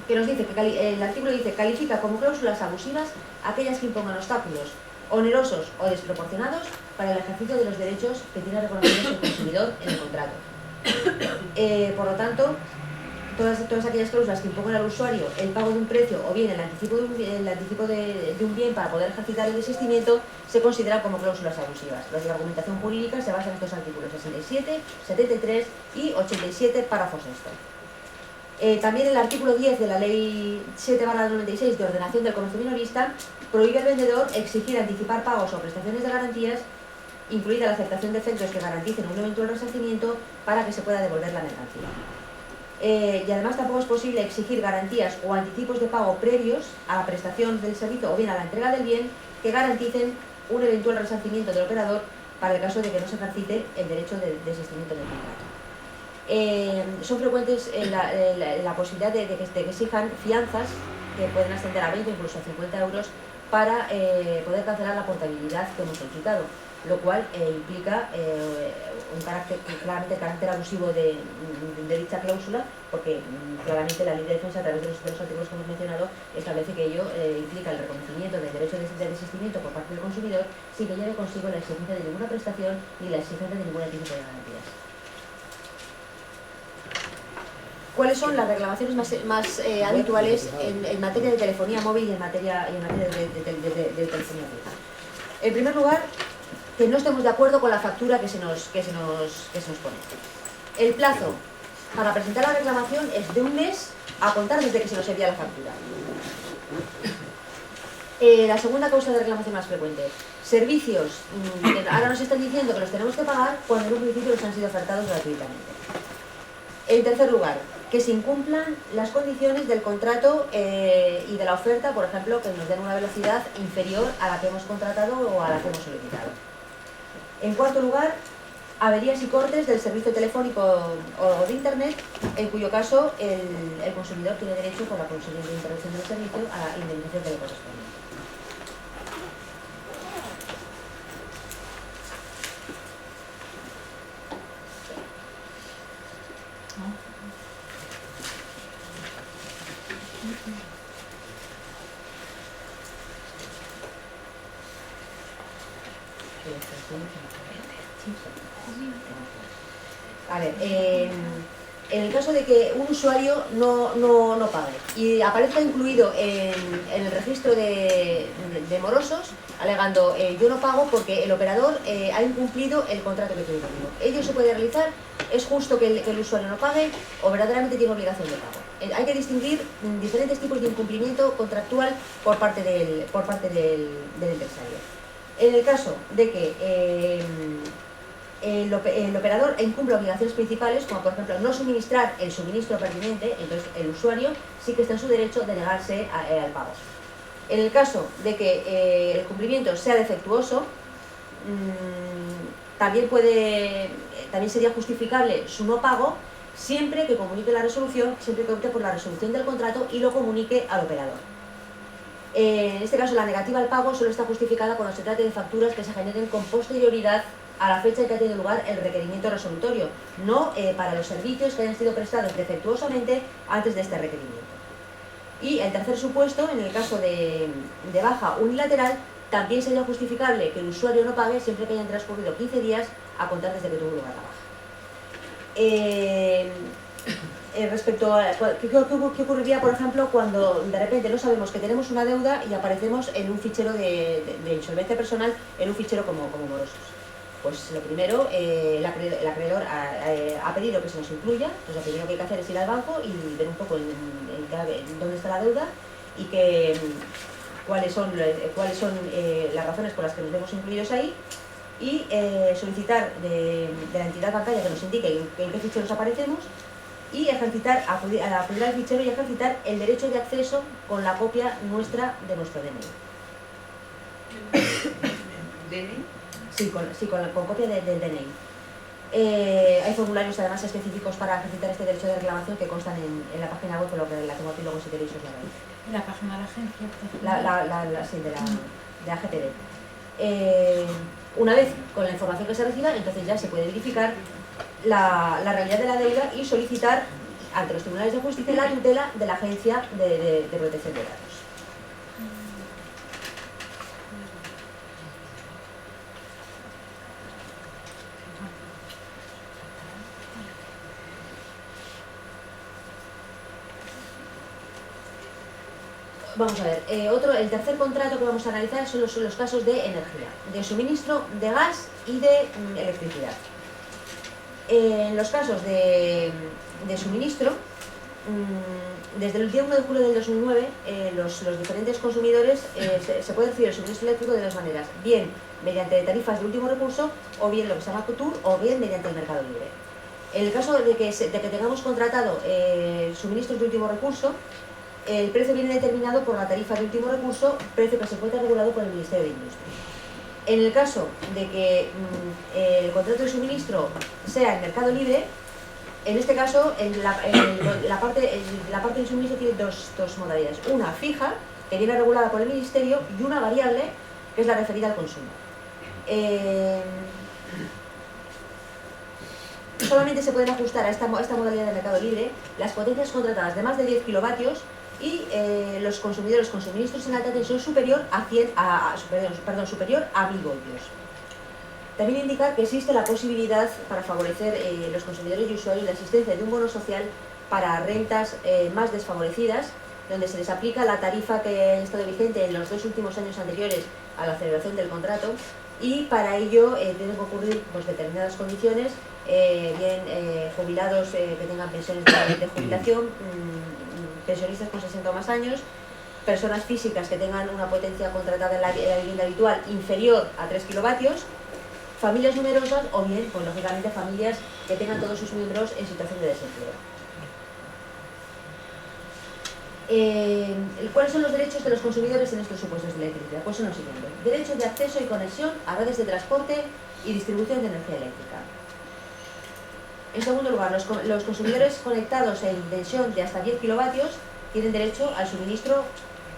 que nos dice que el artículo dice califica como cláusulas abusivas aquellas que impongan obstáculos onerosos o desproporcionados para el ejercicio de los derechos que tiene reconocidos el consumidor en el contrato. Por lo tanto, todas aquellas cláusulas que impongan al usuario el pago de un precio o bien el anticipo de un bien para poder ejercitar el desistimiento se consideran como cláusulas abusivas. La argumentación jurídica se basa en estos artículos 67, 73 y 87 párrafo sexto. También el artículo 10 de la Ley 7/96 de Ordenación del Comercio Minorista prohíbe al vendedor exigir anticipar pagos o prestaciones de garantías, incluida la aceptación de efectos que garanticen un eventual resarcimiento para que se pueda devolver la mercancía. Y además tampoco es posible exigir garantías o anticipos de pago previos a la prestación del servicio o bien a la entrega del bien que garanticen un eventual resarcimiento del operador para el caso de que no se ejercite el derecho de desistimiento del contrato. Son frecuentes la posibilidad de que exijan fianzas que pueden ascender a 20 o incluso a 50 euros para poder cancelar la portabilidad que hemos solicitado, lo cual implica claramente el carácter abusivo de dicha cláusula, porque claramente la Ley de Defensa, a través de los artículos que hemos mencionado, establece que ello implica el reconocimiento del derecho de desistimiento por parte del consumidor sin que lleve consigo la exigencia de ninguna prestación ni la exigencia de ningún tipo de garantías. ¿Cuáles son las reclamaciones más habituales en materia de telefonía móvil y en materia de telefonía fija? En primer lugar, que no estemos de acuerdo con la factura que se nos pone. El plazo para presentar la reclamación es de un mes a contar desde que se nos envía la factura. La segunda causa de reclamación más frecuente: servicios que ahora nos están diciendo que los tenemos que pagar cuando en un principio nos han sido ofertados gratuitamente. En tercer lugar, que se incumplan las condiciones del contrato y de la oferta, por ejemplo, que nos den una velocidad inferior a la que hemos contratado o a la que hemos solicitado. En cuarto lugar, averías y cortes del servicio telefónico o de Internet, en cuyo caso el consumidor tiene derecho, por la consiguiente interrupción del servicio, a la indemnización que le corresponde. A ver, en el caso de que un usuario no pague y aparezca incluido en el registro de morosos, alegando yo no pago porque el operador ha incumplido el contrato que tiene conmigo. Ello se puede realizar, es justo que el usuario no pague o verdaderamente tiene obligación de pago. Hay que distinguir diferentes tipos de incumplimiento contractual por parte del empresario. En el caso de que el operador incumple obligaciones principales, como por ejemplo no suministrar el suministro pertinente, entonces el usuario sí que está en su derecho de negarse al pago. En el caso de que el cumplimiento sea defectuoso, también sería justificable su no pago siempre que comunique la resolución, siempre que opte por la resolución del contrato y lo comunique al operador. En este caso, la negativa al pago solo está justificada cuando se trate de facturas que se generen con posterioridad a la fecha en que ha tenido lugar el requerimiento resolutorio, no para los servicios que hayan sido prestados defectuosamente antes de este requerimiento. Y el tercer supuesto, en el caso de baja unilateral, también sería justificable que el usuario no pague siempre que hayan transcurrido 15 días a contar desde que tuvo lugar la baja. Respecto a qué ocurriría, por ejemplo, cuando de repente no sabemos que tenemos una deuda y aparecemos en un fichero de insolvencia personal, en un fichero como morosos. Pues lo primero, el acreedor ha pedido que se nos incluya, pues lo primero que hay que hacer es ir al banco y ver un poco en dónde está la deuda y cuáles son las razones por las que nos vemos incluidos ahí, y solicitar de la entidad bancaria que nos indique en qué ficheros aparecemos, y acudir al fichero y ejercitar el derecho de acceso con la copia nuestra de nuestro DNI. ¿DNI? Sí, con copia del DNI. Hay formularios además específicos para ejercitar este derecho de reclamación que constan en la página web, por lo que la tengo aquí, luego si queréis os la veis. En la página de la agencia. Sí, de la GPD. Una vez con la información que se reciba, entonces ya se puede verificar la realidad de la deuda y solicitar ante los tribunales de justicia la tutela de la Agencia de Protección de Datos. Vamos a ver, el tercer contrato que vamos a analizar son los casos de energía, de suministro de gas y de electricidad. En los casos de suministro, desde el día 1 de julio del 2009, los diferentes consumidores se puede recibir el suministro eléctrico de dos maneras: bien mediante tarifas de último recurso, o bien lo que se llama COTUR, o bien mediante el mercado libre. En el caso de que tengamos contratado suministros de último recurso, el precio viene determinado por la tarifa de último recurso, precio que se encuentra regulado por el Ministerio de Industria. En el caso de que el contrato de suministro sea en mercado libre, en este caso la parte del suministro tiene dos modalidades: una fija, que viene regulada por el Ministerio, y una variable, que es la referida al consumo. Solamente se pueden ajustar a esta modalidad de mercado libre las potencias contratadas de más de 10 kilovatios y los consumidores con suministros en alta tensión superior a 1000 voltios. También indicar que existe la posibilidad, para favorecer los consumidores y usuarios, la existencia de un bono social para rentas más desfavorecidas, donde se les aplica la tarifa que ha estado vigente en los 2 últimos años anteriores a la celebración del contrato, y para ello tienen que ocurrir pues, determinadas condiciones, bien jubilados que tengan pensiones de jubilación, pensionistas con 60 o más años, personas físicas que tengan una potencia contratada en la vivienda habitual inferior a 3 kilovatios, familias numerosas, o bien, pues lógicamente, familias que tengan todos sus miembros en situación de desempleo. ¿Cuáles son los derechos de los consumidores en estos supuestos de electricidad? Pues son los siguientes: derecho de acceso y conexión a redes de transporte y distribución de energía eléctrica. En segundo lugar, los consumidores conectados en tensión de hasta 10 kilovatios tienen derecho al suministro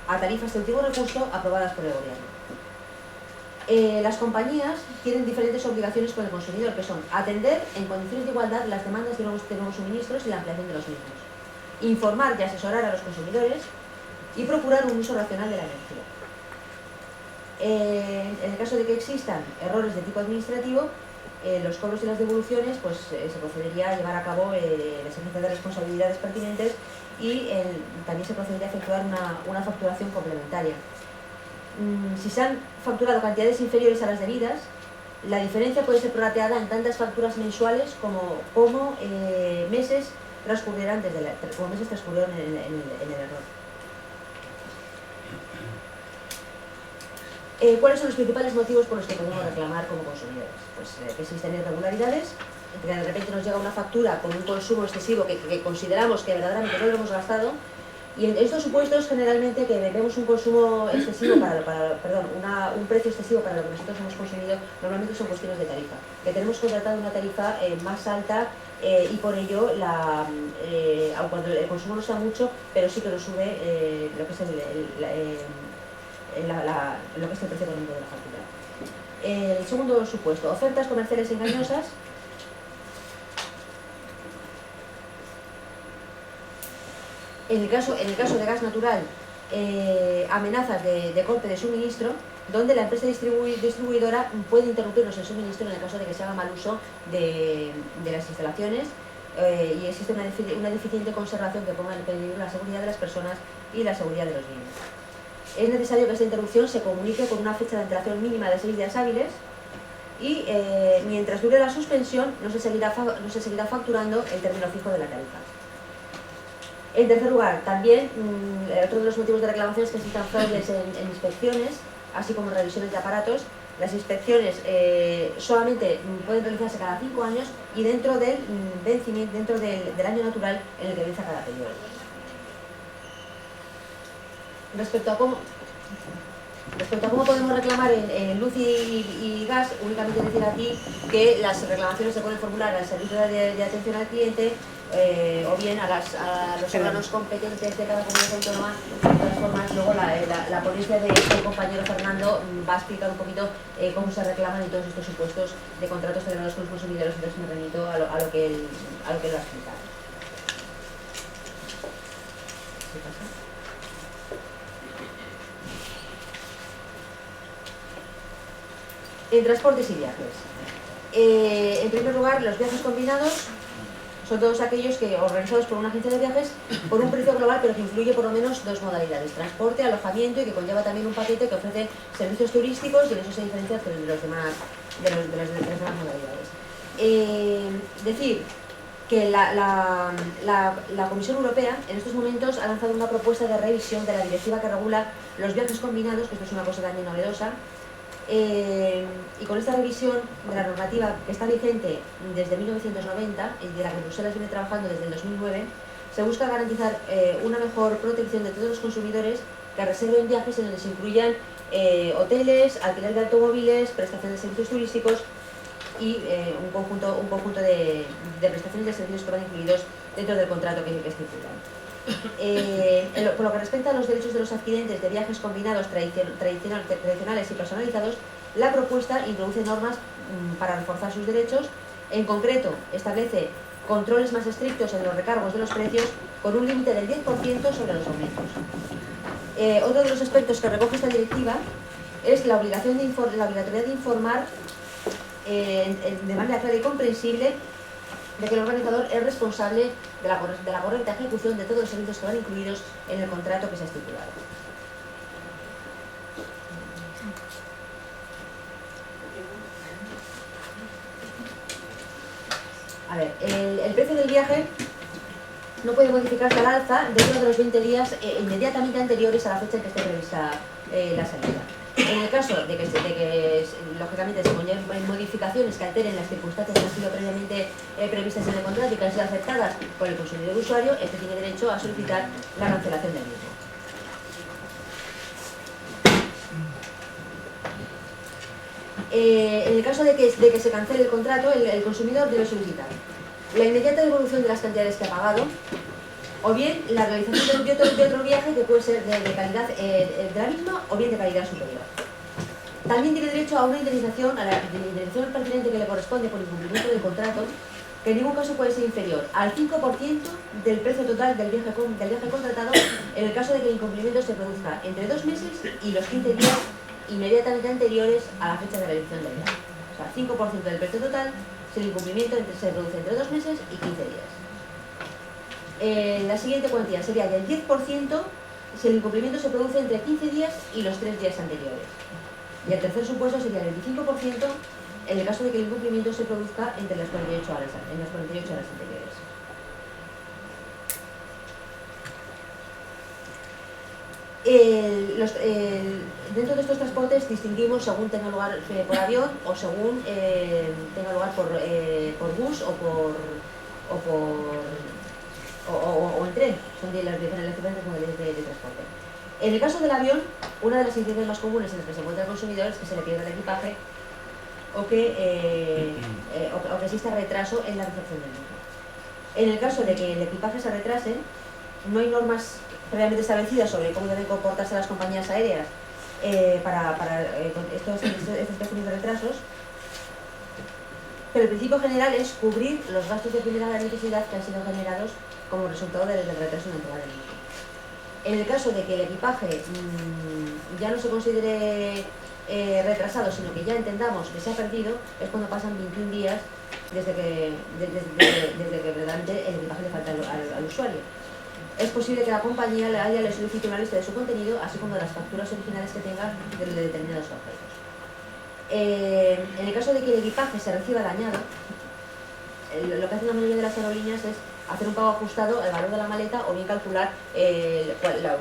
a tarifas de último recurso aprobadas por el Gobierno. Las compañías tienen diferentes obligaciones con el consumidor, que son atender en condiciones de igualdad las demandas de nuevos suministros y la ampliación de los mismos, informar y asesorar a los consumidores y procurar un uso racional de la energía. En el caso de que existan errores de tipo administrativo, los cobros y las devoluciones, pues se procedería a llevar a cabo el ejercicio de responsabilidades pertinentes, y también se procedería a efectuar una facturación complementaria. Si se han facturado cantidades inferiores a las debidas, la diferencia puede ser prorrateada en tantas facturas mensuales como meses transcurrieron en el error. ¿Cuáles son los principales motivos por los que podemos reclamar como consumidores? Pues que existen irregularidades, que de repente nos llega una factura con un consumo excesivo que consideramos que verdaderamente no lo hemos gastado, y en estos supuestos generalmente que vemos un consumo excesivo un precio excesivo para lo que nosotros hemos consumido, normalmente son cuestiones de tarifa, que tenemos contratado una tarifa más alta, y por ello aun cuando el consumo no sea mucho, pero sí que lo sube lo que es lo que es el precio económico de la factura. El segundo supuesto: ofertas comerciales engañosas. En el caso de gas natural, amenazas de corte de suministro, donde la empresa distribuidora puede interrumpirnos el suministro en el caso de que se haga mal uso de las instalaciones, y existe una deficiente conservación que ponga en peligro la seguridad de las personas y la seguridad de los bienes. Es necesario que esta interrupción se comunique con una fecha de antelación mínima de 6 días hábiles, y mientras dure la suspensión no se seguirá facturando el término fijo de la tarifa. En tercer lugar, también otro de los motivos de reclamación es que existan fraudes en inspecciones, así como en revisiones de aparatos. Las inspecciones solamente pueden realizarse cada 5 años y dentro del vencimiento, dentro del año natural en el que vence cada periodo. Respecto a cómo podemos reclamar en luz y gas, únicamente decir aquí que las reclamaciones se pueden formular al servicio de atención al cliente o bien a los órganos competentes de cada comunidad autónoma. De todas formas, luego la ponencia del compañero Fernando va a explicar un poquito cómo se reclaman en todos estos supuestos de contratos celebrados con los consumidores, entonces me remito a lo que él va a explicar. ¿Qué pasa? En transportes y viajes. En primer lugar, los viajes combinados son todos aquellos que organizados por una agencia de viajes por un precio global, pero que incluye por lo menos 2 modalidades: transporte, alojamiento, y que conlleva también un paquete que ofrece servicios turísticos, y en eso se diferencia de las demás modalidades. Decir que la Comisión Europea en estos momentos ha lanzado una propuesta de revisión de la directiva que regula los viajes combinados, que esto es una cosa también novedosa. Y con esta revisión de la normativa que está vigente desde 1990 y de la que Bruselas viene trabajando desde el 2009, se busca garantizar una mejor protección de todos los consumidores que reserven viajes en donde se incluyan hoteles, alquiler de automóviles, prestación de servicios turísticos y un conjunto de prestaciones de servicios que van incluidos dentro del contrato que estipulan. Por lo que respecta a los derechos de los adquirentes de viajes combinados tradicionales y personalizados, la propuesta introduce normas para reforzar sus derechos. En concreto, establece controles más estrictos en los recargos de los precios con un límite del 10% sobre los aumentos. Otro de los aspectos que recoge esta directiva es la obligatoriedad de informar de manera clara y comprensible de que el organizador es responsable de la correcta ejecución de todos los servicios que van incluidos en el contrato que se ha estipulado. A ver, el precio del viaje no puede modificarse al alza dentro de los 20 días inmediatamente anteriores a la fecha en que esté prevista la salida. En el caso de que lógicamente se conlleven modificaciones que alteren las circunstancias que han sido previamente previstas en el contrato y que han sido aceptadas por el consumidor usuario, este tiene derecho a solicitar la cancelación del mismo. En el caso de que se cancele el contrato, el consumidor debe solicitar la inmediata devolución de las cantidades que ha pagado, o bien la realización de otro viaje que puede ser de calidad de la misma o bien de calidad superior. También tiene derecho a una indemnización, a la indemnización pertinente que le corresponde por incumplimiento del contrato, que en ningún caso puede ser inferior al 5% del precio total del viaje contratado en el caso de que el incumplimiento se produzca entre 2 meses y los 15 días inmediatamente anteriores a la fecha de realización del viaje. O sea, 5% del precio total si el incumplimiento se produce entre 2 meses y 15 días. La siguiente cuantía sería del 10% si el incumplimiento se produce entre 15 días y los 3 días anteriores. Y el tercer supuesto sería el 25% en el caso de que el incumplimiento se produzca entre las 48 horas anteriores. Dentro de estos transportes distinguimos según tenga lugar por avión o según tenga lugar por bus o en tren. Son las diferentes modalidades de transporte. En el caso del avión, una de las incidencias más comunes en las que se encuentra el consumidor es que se le pierde el equipaje o que exista retraso en la recepción del mismo. En el caso de que el equipaje se retrase, no hay normas previamente establecidas sobre cómo deben comportarse las compañías aéreas para estos pequeños retrasos, pero el principio general es cubrir los gastos de primera necesidad que han sido generados como resultado del retraso en la entrega del mismo. En el caso de que el equipaje ya no se considere retrasado, sino que ya entendamos que se ha perdido, es cuando pasan 21 días desde que verdaderamente el equipaje le falta al usuario. Es posible que la compañía le solicite una lista de su contenido, así como de las facturas originales que tenga de determinados objetos. En el caso de que el equipaje se reciba dañado, lo que hacen la mayoría de las aerolíneas es hacer un pago ajustado al valor de la maleta o bien calcular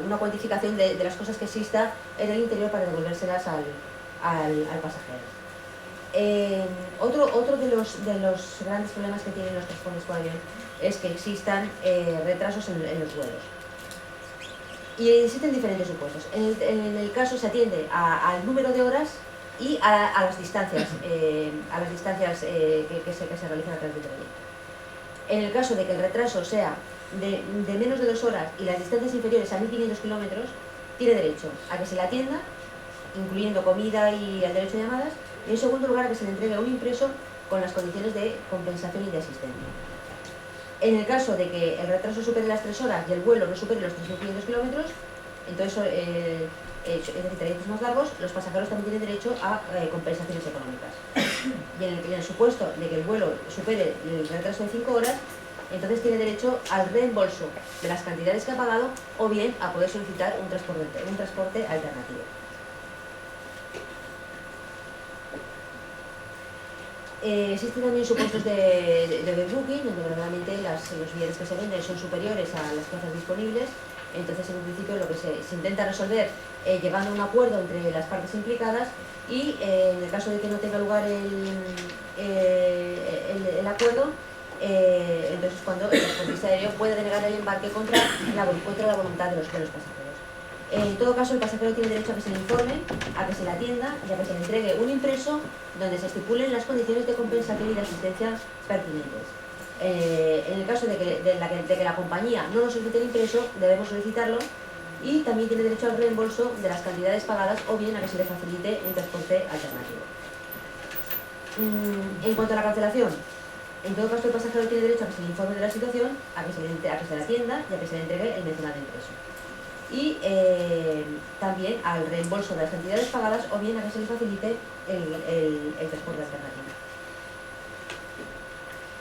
una cuantificación de las cosas que exista en el interior para devolvérselas al pasajero. Otro de los grandes problemas que tienen los transportes por avión es que existan retrasos en los vuelos. Y existen diferentes supuestos. En el caso se atiende al número de horas y a las distancias, que se realizan a través del trayecto. En el caso de que el retraso sea de menos de 2 horas y las distancias inferiores a 1.500 kilómetros, tiene derecho a que se le atienda, incluyendo comida y el derecho de llamadas, y en segundo lugar a que se le entregue un impreso con las condiciones de compensación y de asistencia. En el caso de que el retraso supere las 3 horas y el vuelo no supere los 3.500 kilómetros, entonces es decir, trayectos más largos, los pasajeros también tienen derecho a compensaciones económicas. Y en el supuesto de que el vuelo supere el retraso de 5 horas, entonces tiene derecho al reembolso de las cantidades que ha pagado o bien a poder solicitar un transporte alternativo. Existen también supuestos de overbooking, donde normalmente los billetes que se venden son superiores a las plazas disponibles. Entonces, en un principio, lo que se intenta resolver llegando a un acuerdo entre las partes implicadas y, en el caso de que no tenga lugar el acuerdo, entonces cuando el transportista aéreo puede denegar el embarque contra la voluntad de los pasajeros. En todo caso, el pasajero tiene derecho a que se le informe, a que se le atienda y a que se le entregue un impreso donde se estipulen las condiciones de compensación y de asistencia pertinentes. En el caso de que la compañía no nos solicite el impreso, debemos solicitarlo y también tiene derecho al reembolso de las cantidades pagadas o bien a que se le facilite un transporte alternativo. En cuanto a la cancelación, en todo caso el pasajero tiene derecho a que se le informe de la situación, a que se le atienda y a que se le entregue el mencionado impreso. Y también al reembolso de las cantidades pagadas o bien a que se le facilite el transporte alternativo.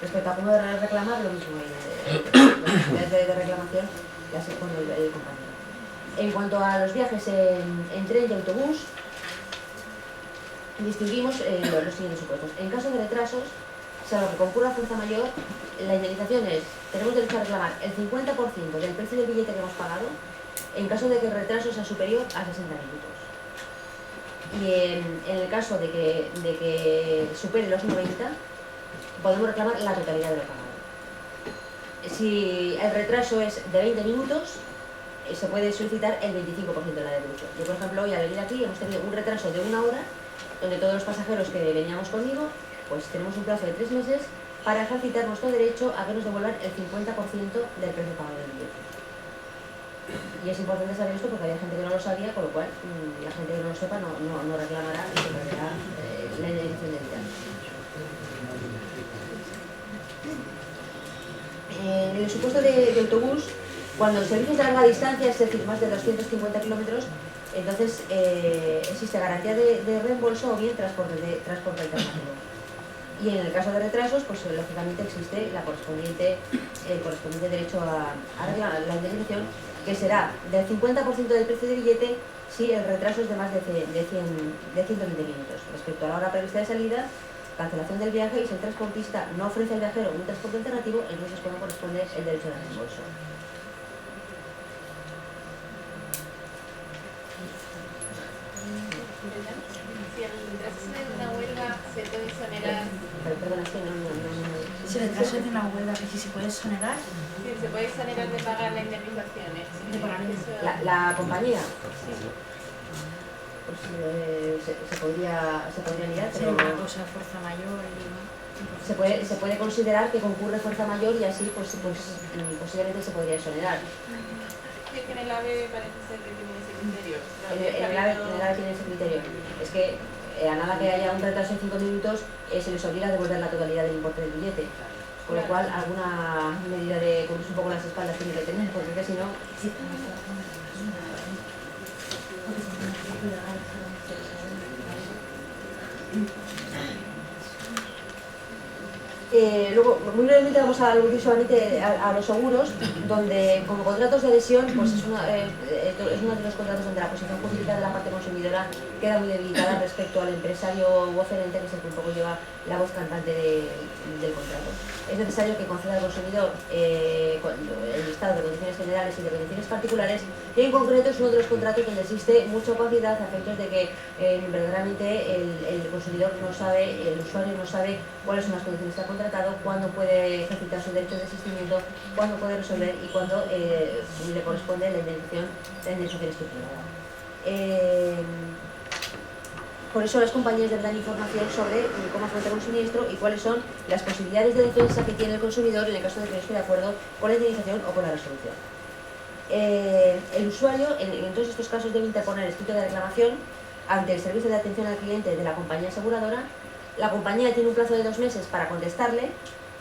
Respecto a cómo reclamar, lo mismo, las de reclamación las pone el compañero. En cuanto a los viajes en tren y autobús, distinguimos los siguientes supuestos. En caso de retrasos, salvo que concurra fuerza mayor, la indemnización es, tenemos derecho a reclamar el 50% del precio del billete que hemos pagado en caso de que el retraso sea superior a 60 minutos. Y en el caso de que supere los 90, podemos reclamar la totalidad de lo pagado. Si el retraso es de 20 minutos, se puede solicitar el 25% de la devolución. Yo, por ejemplo, hoy al venir aquí hemos tenido un retraso de 1 hora, donde todos los pasajeros que veníamos conmigo, pues tenemos un plazo de 3 meses para ejercitar nuestro derecho a que nos devuelvan el 50% del precio pagado del billete. Y es importante saber esto porque había gente que no lo sabía, con lo cual la gente que no lo sepa no reclamará y se perderá la indemnización del viaje. En el supuesto de autobús, cuando el servicio es de larga distancia, es decir, más de 250 kilómetros, entonces existe garantía de reembolso o bien transporte alternativo. Y en el caso de retrasos, pues lógicamente existe el correspondiente derecho a reclamar la indemnización, que será del 50% del precio del billete si el retraso es de más de 120 minutos. Respecto a la hora prevista de salida, cancelación del viaje, y si el transportista no ofrece al viajero un transporte alternativo, entonces es cuando corresponde el derecho de reembolso. Si el retraso de una huelga se puede exonerar. Perdona, es que no. Si el retraso es de una huelga, que si se puede exonerar. Sí, se puede exonerar de pagar la indemnización. De pagar La compañía. Sí. Pues se podría mirar, Sí, pero una cosa, fuerza mayor y se puede considerar que concurre fuerza mayor y así pues posiblemente se podría exonerar. Es que en el AVE parece ser que tiene ese criterio. En el AVE tiene ese criterio. Es que a nada que haya un retraso de 5 minutos se les obliga a devolver la totalidad del importe del billete. Con lo cual alguna medida de cubrirse un poco las espaldas tiene que tener, porque si no... Luego, muy brevemente vamos a aludir solamente a los seguros, donde como contratos de adhesión, pues es uno de los contratos donde la posición jurídica de la parte consumidora queda muy debilitada respecto al empresario o oferente, que es el que un poco lleva la voz cantante del contrato. Es necesario que conceda al consumidor el listado de condiciones generales y de condiciones particulares, y en concreto es uno de los contratos donde existe mucha opacidad a efectos de que verdaderamente el consumidor no sabe, el usuario no sabe cuáles son las condiciones que ha contratado, cuándo puede ejercitar su derecho de desistimiento, cuándo puede resolver y cuándo le corresponde la indemnización estipulada. Por eso las compañías deben dar información sobre cómo afrontar un siniestro y cuáles son las posibilidades de defensa que tiene el consumidor en el caso de que no esté de acuerdo con la indemnización o con la resolución. El usuario en todos estos casos debe interponer escrito de reclamación ante el servicio de atención al cliente de la compañía aseguradora. La compañía tiene un plazo de 2 meses para contestarle,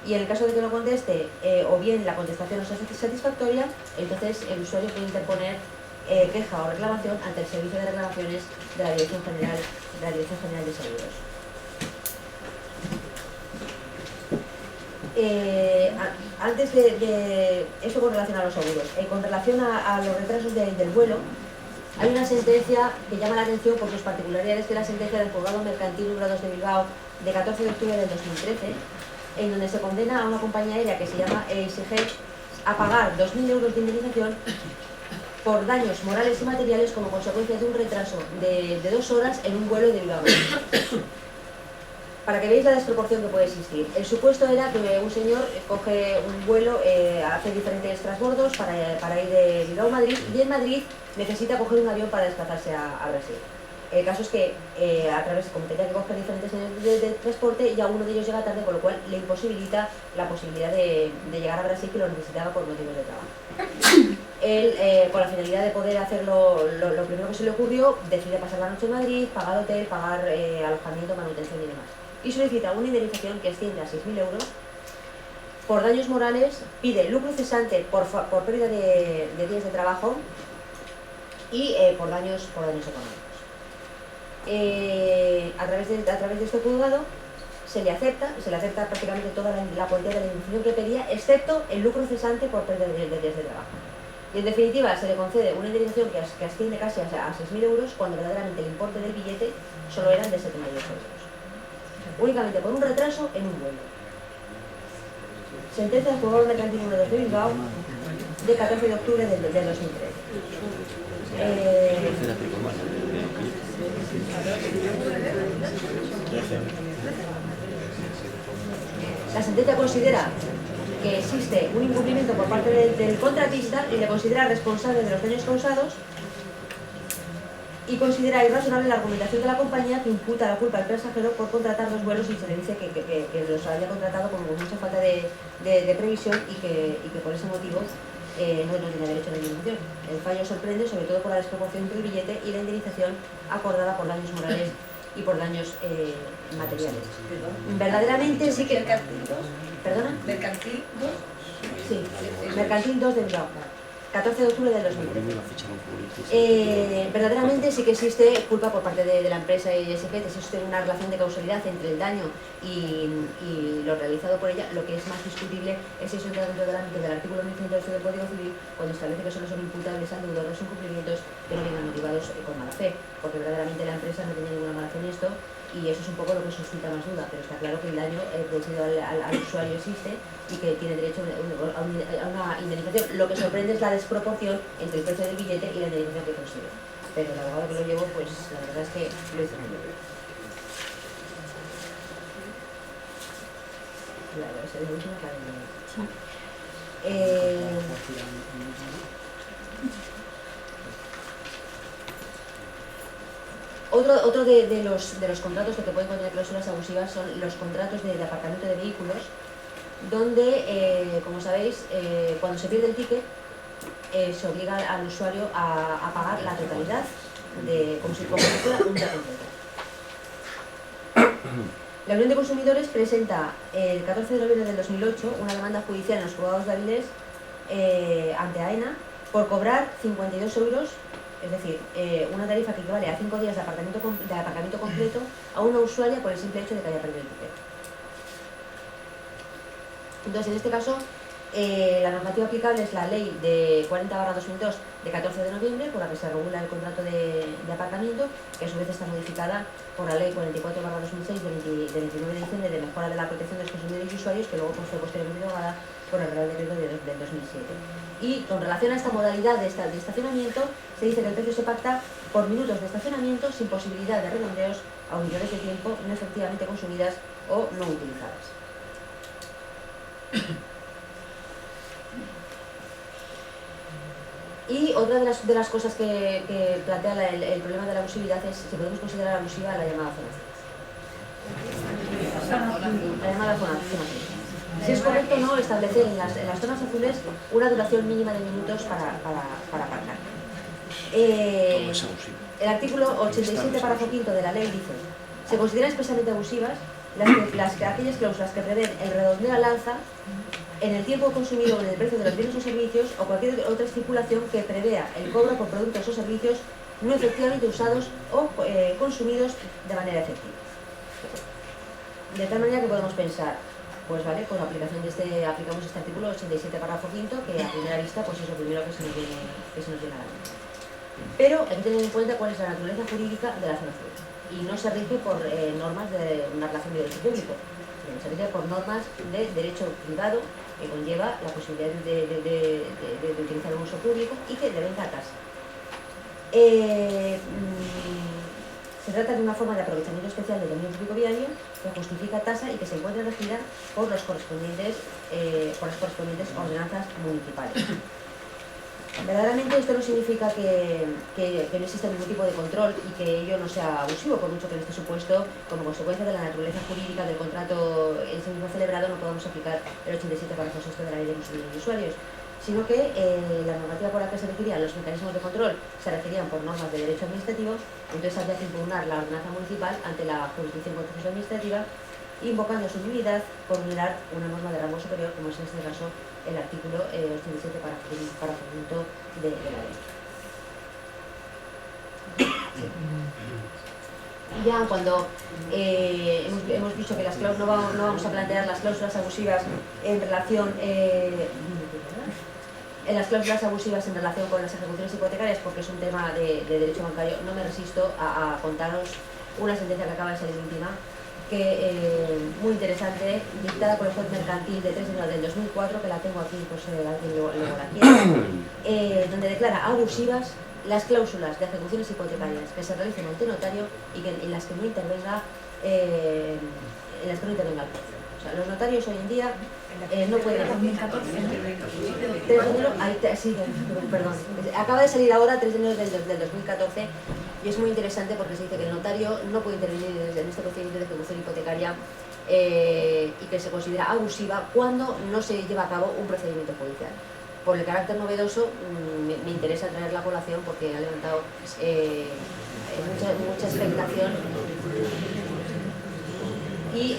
y en el caso de que no conteste o bien la contestación no sea satisfactoria, entonces el usuario puede interponer queja o reclamación ante el servicio de reclamaciones de la Dirección General de Seguros. Antes de esto con relación a los seguros, con relación a los retrasos del vuelo, hay una sentencia que llama la atención por sus particularidades, que es la sentencia del Juzgado Mercantil número 2 de Bilbao de 14 de octubre del 2013, en donde se condena a una compañía aérea que se llama EasyJet a pagar 2.000 euros de indemnización por daños morales y materiales como consecuencia de un retraso de 2 horas en un vuelo de Bilbao. Para que veáis la desproporción que puede existir. El supuesto era que un señor coge un vuelo, hace diferentes transbordos para ir de Bilbao a Madrid, y en Madrid necesita coger un avión para desplazarse a Brasil. El caso es que como tenía que coger diferentes medios de transporte, ya uno de ellos llega tarde, con lo cual le imposibilita la posibilidad de llegar a Brasil, que lo necesitaba por motivos de trabajo. Él, con la finalidad de poder hacerlo, lo primero que se le ocurrió, decide pasar la noche en Madrid, pagar hotel, pagar alojamiento, manutención y demás. Y solicita una indemnización que asciende a 6.000 euros por daños morales, pide lucro cesante por pérdida de días de trabajo y por daños económicos. A través de este juzgado se le acepta prácticamente toda la cuantía de la indemnización que pedía, excepto el lucro cesante por pérdida de días de trabajo. Y en definitiva se le concede una indemnización que asciende casi a 6.000 euros, cuando verdaderamente el importe del billete solo eran de 78 euros. Únicamente por un retraso en un vuelo. Sentencia del Juzgado Mercantil número 2 de Bilbao de 14 de octubre del 2013. La sentencia considera que existe un incumplimiento por parte del contratista y le considera responsable de los daños causados, y considera irrazonable la argumentación de la compañía, que imputa la culpa al pasajero por contratar 2 vuelos y se le dice que los había contratado con mucha falta de previsión y que por ese motivo no tiene derecho a la indemnización. El fallo sorprende sobre todo por la desproporción entre el billete y la indemnización acordada por daños morales y por daños materiales. Verdaderamente sí que... ¿Perdona? ¿Mercantil 2? Sí, Mercantil 2 de Bilbao. 14 de octubre del 2013. Verdaderamente sí que existe culpa por parte de la empresa EasyJet, existe una relación de causalidad entre el daño y lo realizado por ella. Lo que es más discutible es eso dentro del ámbito del artículo 1108 del Código Civil, cuando establece que solo son imputables al deudor los incumplimientos que no vengan motivados con mala fe, porque verdaderamente la empresa no tenía ninguna mala fe en esto, y eso es un poco lo que suscita más duda, pero está claro que el daño producido al usuario existe y que tiene derecho a una indemnización. Lo que sorprende es la desproporción entre el precio del billete y la indemnización que consigue. Pero el abogado que lo llevó, pues la verdad es que lo hizo muy bien. Claro, es la última Otro de los contratos que pueden contener cláusulas abusivas son los contratos de aparcamiento de vehículos, donde, como sabéis, cuando se pierde el ticket, se obliga al usuario a pagar la totalidad, como si fuera un día completo. La Unión de Consumidores presenta el 14 de noviembre del 2008 una demanda judicial en los juzgados de Avilés ante AENA por cobrar 52 euros, es decir, una tarifa que equivale a 5 días de aparcamiento completo a una usuaria por el simple hecho de que haya perdido el ticket. Entonces, en este caso, la normativa aplicable es la ley de 40/2002 de 14 de noviembre, por la que se regula el contrato de aparcamiento, que a su vez está modificada por la ley 44/2006 de 29 de diciembre de mejora de la protección de los consumidores y usuarios, que luego fue posteriormente derogada por el Real Decreto del 2007. Y con relación a esta modalidad de estacionamiento, se dice que el precio se pacta por minutos de estacionamiento sin posibilidad de redondeos a unidades de tiempo no efectivamente consumidas o no utilizadas. Y otra de las cosas que plantea el problema de la abusividad es si podemos considerar abusiva la llamada zona azul. La llamada zona azul. Si es correcto o no establecer en las zonas azules una duración mínima de minutos para aparcar. El artículo 87, párrafo quinto de la ley dice: se consideran expresamente abusivas aquellas cláusulas que prevén el redondeo al alza en el tiempo consumido o en el precio de los bienes o servicios, o cualquier otra estipulación que prevea el cobro por productos o servicios no efectivamente usados o consumidos de manera efectiva. De tal manera que podemos pensar, pues vale, con la aplicación aplicamos este artículo 87, párrafo quinto, que a primera vista pues es lo primero que se nos viene a la mente. Pero hay que tener en cuenta cuál es la naturaleza jurídica de la zona azul, y no se rige por normas de una relación de derecho público, sino se rige por normas de derecho privado, que conlleva la posibilidad de utilizar un uso público y que de venta a tasa. Se trata de una forma de aprovechamiento especial del dominio público viario que justifica tasa y que se encuentra regida por las correspondientes ordenanzas municipales. Verdaderamente esto no significa que no exista ningún tipo de control y que ello no sea abusivo, por mucho que en este supuesto, como consecuencia de la naturaleza jurídica del contrato en sí mismo celebrado, no podamos aplicar el 87 párrafo sexto de la ley de consumidores y usuarios, sino que la normativa por la que se requerían los mecanismos de control se requerían por normas de derecho administrativo. Entonces habría que impugnar la ordenanza municipal ante la jurisdicción contencioso administrativa, invocando su nulidad por vulnerar una norma de rango superior, como es en este caso el artículo 87 párrafo quinto de la ley. Ya cuando hemos dicho que no vamos a plantear las cláusulas abusivas en relación con las ejecuciones hipotecarias, porque es un tema de derecho bancario, no me resisto a contaros una sentencia que acaba de salir última, muy interesante, dictada por el juez mercantil de 3 de enero del 2004, que la tengo aquí, pues alguien luego la quiere, donde declara abusivas las cláusulas de ejecuciones hipotecarias que se realicen ante notario y en las que no intervenga el juez. O sea, los notarios hoy en día no pueden... 2014. 3 de enero, sí, perdón, acaba de salir ahora 3 de enero del 2014, y es muy interesante porque se dice que el notario no puede intervenir en este procedimiento de ejecución hipotecaria y que se considera abusiva cuando no se lleva a cabo un procedimiento judicial. Por el carácter novedoso me interesa traer la colación porque ha levantado mucha expectación y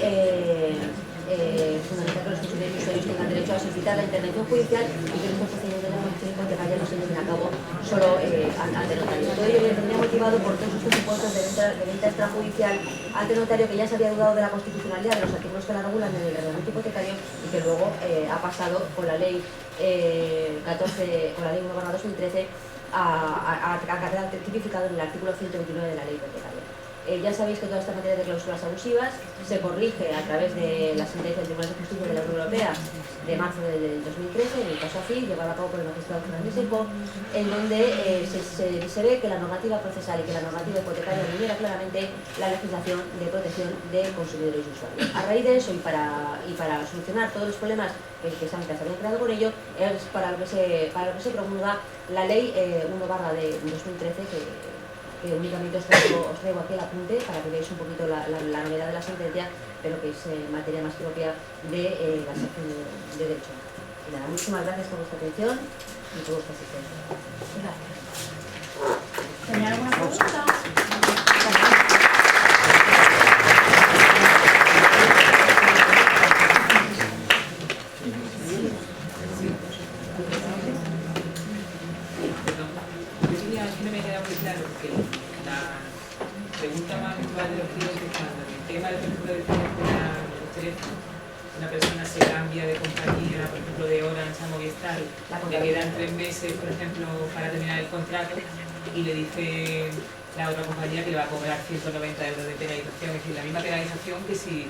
fundamental que los consumidores y usuarios tengan derecho a solicitar la intervención judicial y que estos procedimientos de ejecución hipotecaria no se lleven a cabo solo ante notario. Todo ello vendría motivado por todos estos supuestos de venta extrajudicial ante notario, que ya se había dudado de la constitucionalidad de los artículos que la regulan en el reglamento hipotecario y que luego ha pasado con la ley 1/2013 a quedar tipificado en el artículo 129 de la ley hipotecaria. Ya sabéis que toda esta materia de cláusulas abusivas se corrige a través de la sentencia del Tribunal de Justicia de la Unión Europea de marzo del 2013, en el caso AFI, llevada a cabo por el magistrado Fernández Seco, en donde se ve que la normativa procesal y que la normativa hipotecaria vulnera claramente la legislación de protección de consumidores y usuarios. A raíz de eso y para solucionar todos los problemas que se habían creado por ello, es para lo que se promulga la ley 1/2013, que únicamente os traigo aquí el apunte para que veáis un poquito la novedad de la sentencia, pero que es materia más propia de la sección de derecho. Y nada, muchísimas gracias por vuestra atención y por vuestra asistencia. Gracias. ¿Tenía alguna pregunta? No me queda muy claro porque la pregunta más habitual de los clientes cuando el tema, por ejemplo, del teléfono una persona se cambia de compañía, por ejemplo, de Orange a Movistar, le quedan 3 meses, por ejemplo, para terminar el contrato, y le dice la otra compañía que le va a cobrar 190 euros de penalización, es decir, la misma penalización que si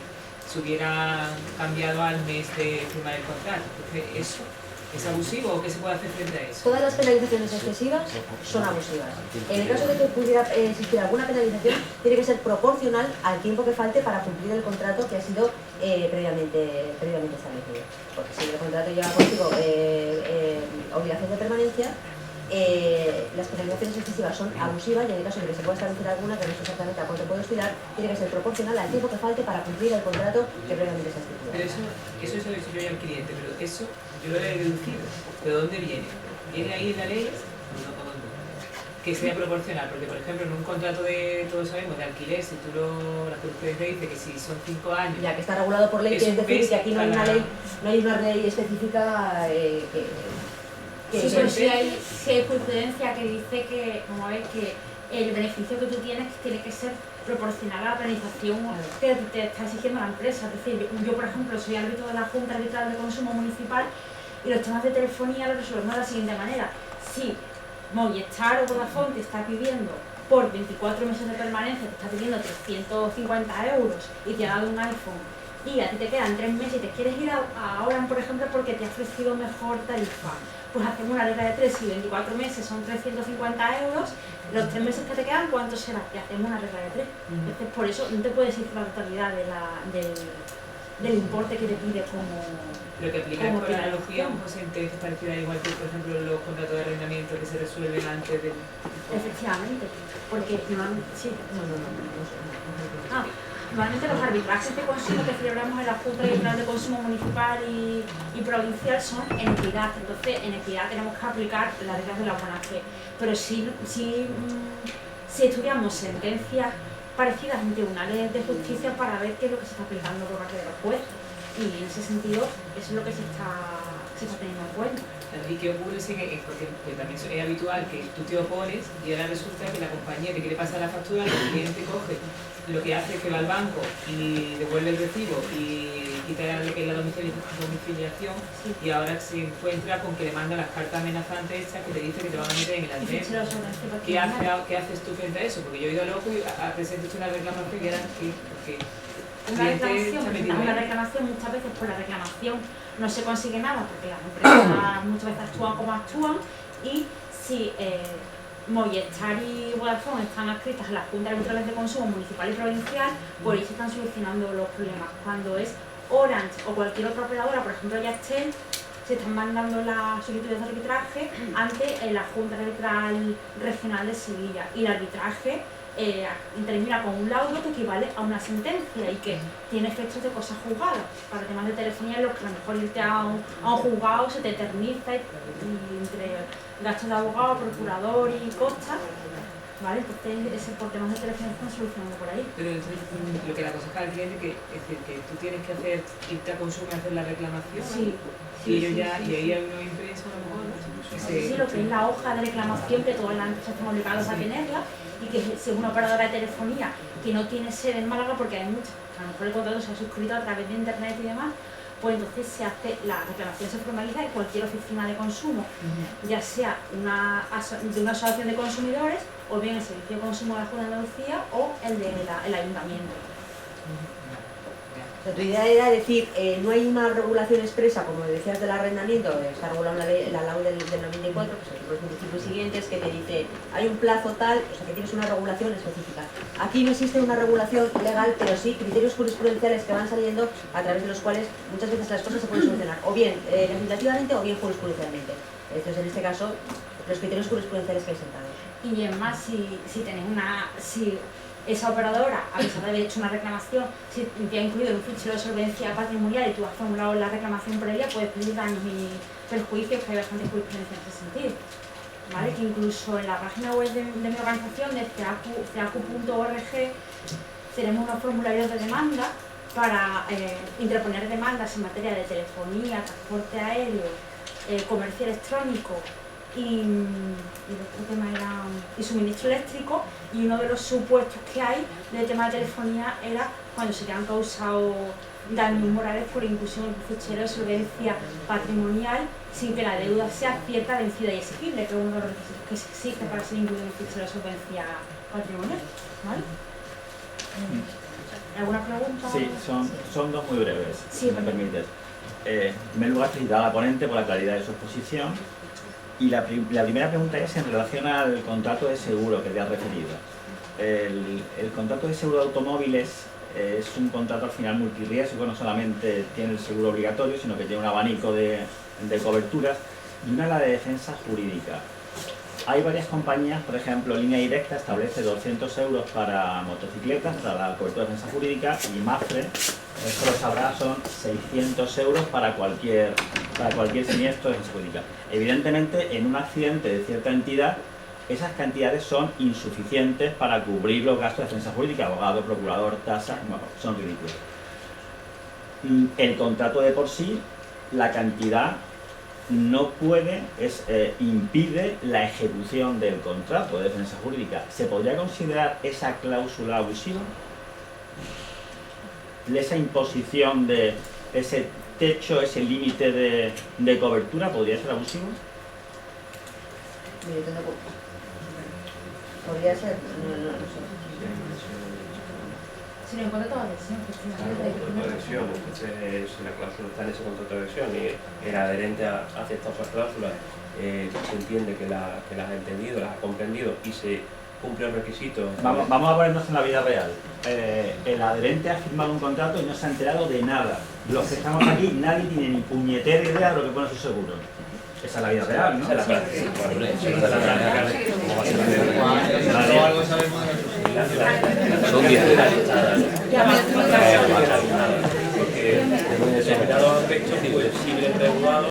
se hubiera cambiado al mes de firmar el contrato. Entonces, ¿eso es abusivo o qué se puede hacer frente a eso? Todas las penalizaciones excesivas son abusivas. En el caso de que pudiera existir alguna penalización, tiene que ser proporcional al tiempo que falte para cumplir el contrato que ha sido previamente establecido. Porque si el contrato lleva consigo obligación de permanencia, las penalizaciones excesivas son abusivas, y en el caso de que se pueda establecer alguna, que no sé exactamente a cuánto puede oscilar, tiene que ser proporcional al tiempo que falte para cumplir el contrato que previamente se ha estipulado. Pero eso se lo he dicho yo ya al cliente, pero eso yo lo he deducido. ¿De dónde viene? ¿Viene ahí en la ley? No, ¿dónde? Que sea proporcional, porque por ejemplo en un contrato de, todos sabemos, de alquiler, si la jurisprudencia dice que si son 5 años... Ya que está regulado por ley, quiere decir que aquí no hay una ley específica Sí, pero sí hay jurisprudencia que dice que, como ves, que el beneficio que tú tienes tiene que ser proporcional a la penalización que te está exigiendo la empresa. Es decir, yo por ejemplo soy árbitro de la Junta Arbitral de Consumo Municipal y los temas de telefonía los resolvemos de la siguiente manera. Si Movistar o Vodafone te está pidiendo por 24 meses de permanencia, te está pidiendo 350 euros y te ha dado un iPhone, y a ti te quedan 3 meses y te quieres ir a Orange, por ejemplo, porque te ha ofrecido mejor tarifa, pues hacemos una regla de 3, si 24 meses son 350 euros, los 3 meses que te quedan, ¿cuánto será? Te hacemos una regla de 3. Entonces, por eso no te puedes ir la totalidad del importe que te pide como... Lo que aplica por analogía o sentencias parecidas, igual que, por ejemplo, los contratos de arrendamiento que se resuelven antes del... Efectivamente, porque normalmente los arbitrajes de consumo que celebramos en la Junta Arbitral de Consumo Municipal y provincial son en equidad. Entonces, en equidad tenemos que aplicar las reglas de la buena fe. Pero si estudiamos sentencias parecidas en tribunales de justicia para ver qué es lo que se está aplicando por parte de los jueces. Y en ese sentido, eso es lo que se está teniendo en cuenta. ¿Y qué ocurre si porque también es habitual que tú te opones y ahora resulta que la compañía te quiere pasar la factura, el cliente coge, lo que hace es que va al banco y devuelve el recibo y quita lo que es la domiciliación, sí. Y ahora se encuentra con que le manda las cartas amenazantes hechas que te dice que te van a meter en el andén? ¿Qué haces tú frente a eso? Porque yo he ido loco y presento una reclamación que era porque una reclamación muchas veces por la reclamación no se consigue nada porque las empresas muchas veces actúan como actúan, y si Movistar y Vodafone están adscritas a las juntas arbitrales de consumo municipal y provincial, pues ahí se están solucionando los problemas. Cuando es Orange o cualquier otra operadora, por ejemplo Yastel, se están mandando las solicitudes de arbitraje ante la Junta Arbitral Regional de Sevilla, y el arbitraje termina con un laudo que equivale a una sentencia y que tiene efectos de cosas juzgadas. Para temas de telefonía, en los que a lo mejor irte a un juzgado se te eterniza, y entre gastos de abogado, procurador y costas, ¿vale? Entonces, por temas de telefonía están solucionando por ahí. Pero lo que le aconseja al cliente es decir, que tú tienes que irte a consumo y hacer la reclamación. Sí. Y ahí hay una impresa a lo mejor. Sí, lo que es la hoja de reclamación, que todas las empresas están obligadas a tenerla, y que si es una operadora de telefonía que no tiene sede en Málaga, porque hay muchas, a lo mejor el contrato se ha suscrito a través de internet y demás, pues entonces se hace, la reclamación se formaliza en cualquier oficina de consumo, ya sea de una asociación de consumidores, o bien el Servicio de Consumo de la Junta de Andalucía o el Ayuntamiento. O sea, tu idea era decir, no hay una regulación expresa, como decías, del arrendamiento, está regulado la ley del 94, pues los 25 y siguientes, que te dice, hay un plazo tal, o sea que tienes una regulación específica. Aquí no existe una regulación legal, pero sí criterios jurisprudenciales que van saliendo, a través de los cuales muchas veces las cosas se pueden solucionar, o bien legislativamente o bien jurisprudencialmente. Entonces, en este caso, los criterios jurisprudenciales que hay sentados. Y es más, si esa operadora, a pesar de haber hecho una reclamación, si te ha incluido en un fichero de solvencia patrimonial y tú has formulado la reclamación previa, puedes pedir daños y perjuicios, que hay bastante jurisprudencia en ese sentido. ¿Vale? Que incluso en la página web de mi organización, de ceacu.org, tenemos unos formularios de demanda para interponer demandas en materia de telefonía, transporte aéreo, comercio electrónico y suministro eléctrico, y uno de los supuestos que hay del tema de telefonía era cuando se te han causado daños morales por inclusión en el fichero de solvencia patrimonial sin que la deuda sea cierta, vencida y exigible, que es uno de los requisitos que se exige para ser incluido en el fichero de solvencia patrimonial. ¿Vale? ¿Alguna pregunta? Sí, son dos muy breves, Sí, si me permites. En primer lugar, felicitar a la ponente por la claridad de su exposición. Y la primera pregunta es en relación al contrato de seguro que te has referido. El contrato de seguro de automóviles es un contrato al final multirriesgo, no solamente tiene el seguro obligatorio, sino que tiene un abanico de coberturas y una la de defensa jurídica. Hay varias compañías, por ejemplo, Línea Directa establece 200 euros para motocicletas, para la cobertura de defensa jurídica, y Mafre, esto lo sabrá, son 600 euros para cualquier siniestro de defensa jurídica. Evidentemente, en un accidente de cierta entidad, esas cantidades son insuficientes para cubrir los gastos de defensa jurídica, abogado, procurador, tasa, bueno, son ridículos. El contrato de por sí, la cantidad no puede, impide la ejecución del contrato de defensa jurídica. ¿Se podría considerar esa cláusula abusiva? ¿Esa imposición de ese techo, ese límite de cobertura podría ser abusivo? Podría ser, no sé. Si lo encuentro toda adhesión, Contrato de adhesión, entonces si la cláusula está en ese contrato de adhesión y el adherente ha aceptado esas cláusulas, se entiende que las ha entendido, las ha comprendido y se cumple el requisito. Vamos a ponernos en la vida real. El adherente ha firmado un contrato y no se ha enterado de nada. Los que estamos aquí, nadie tiene ni puñetera idea de lo que pone su seguro. Esa es la vida real, ¿no? Esa es la práctica. Son 10 porque en determinados aspectos, digo, el civil regulado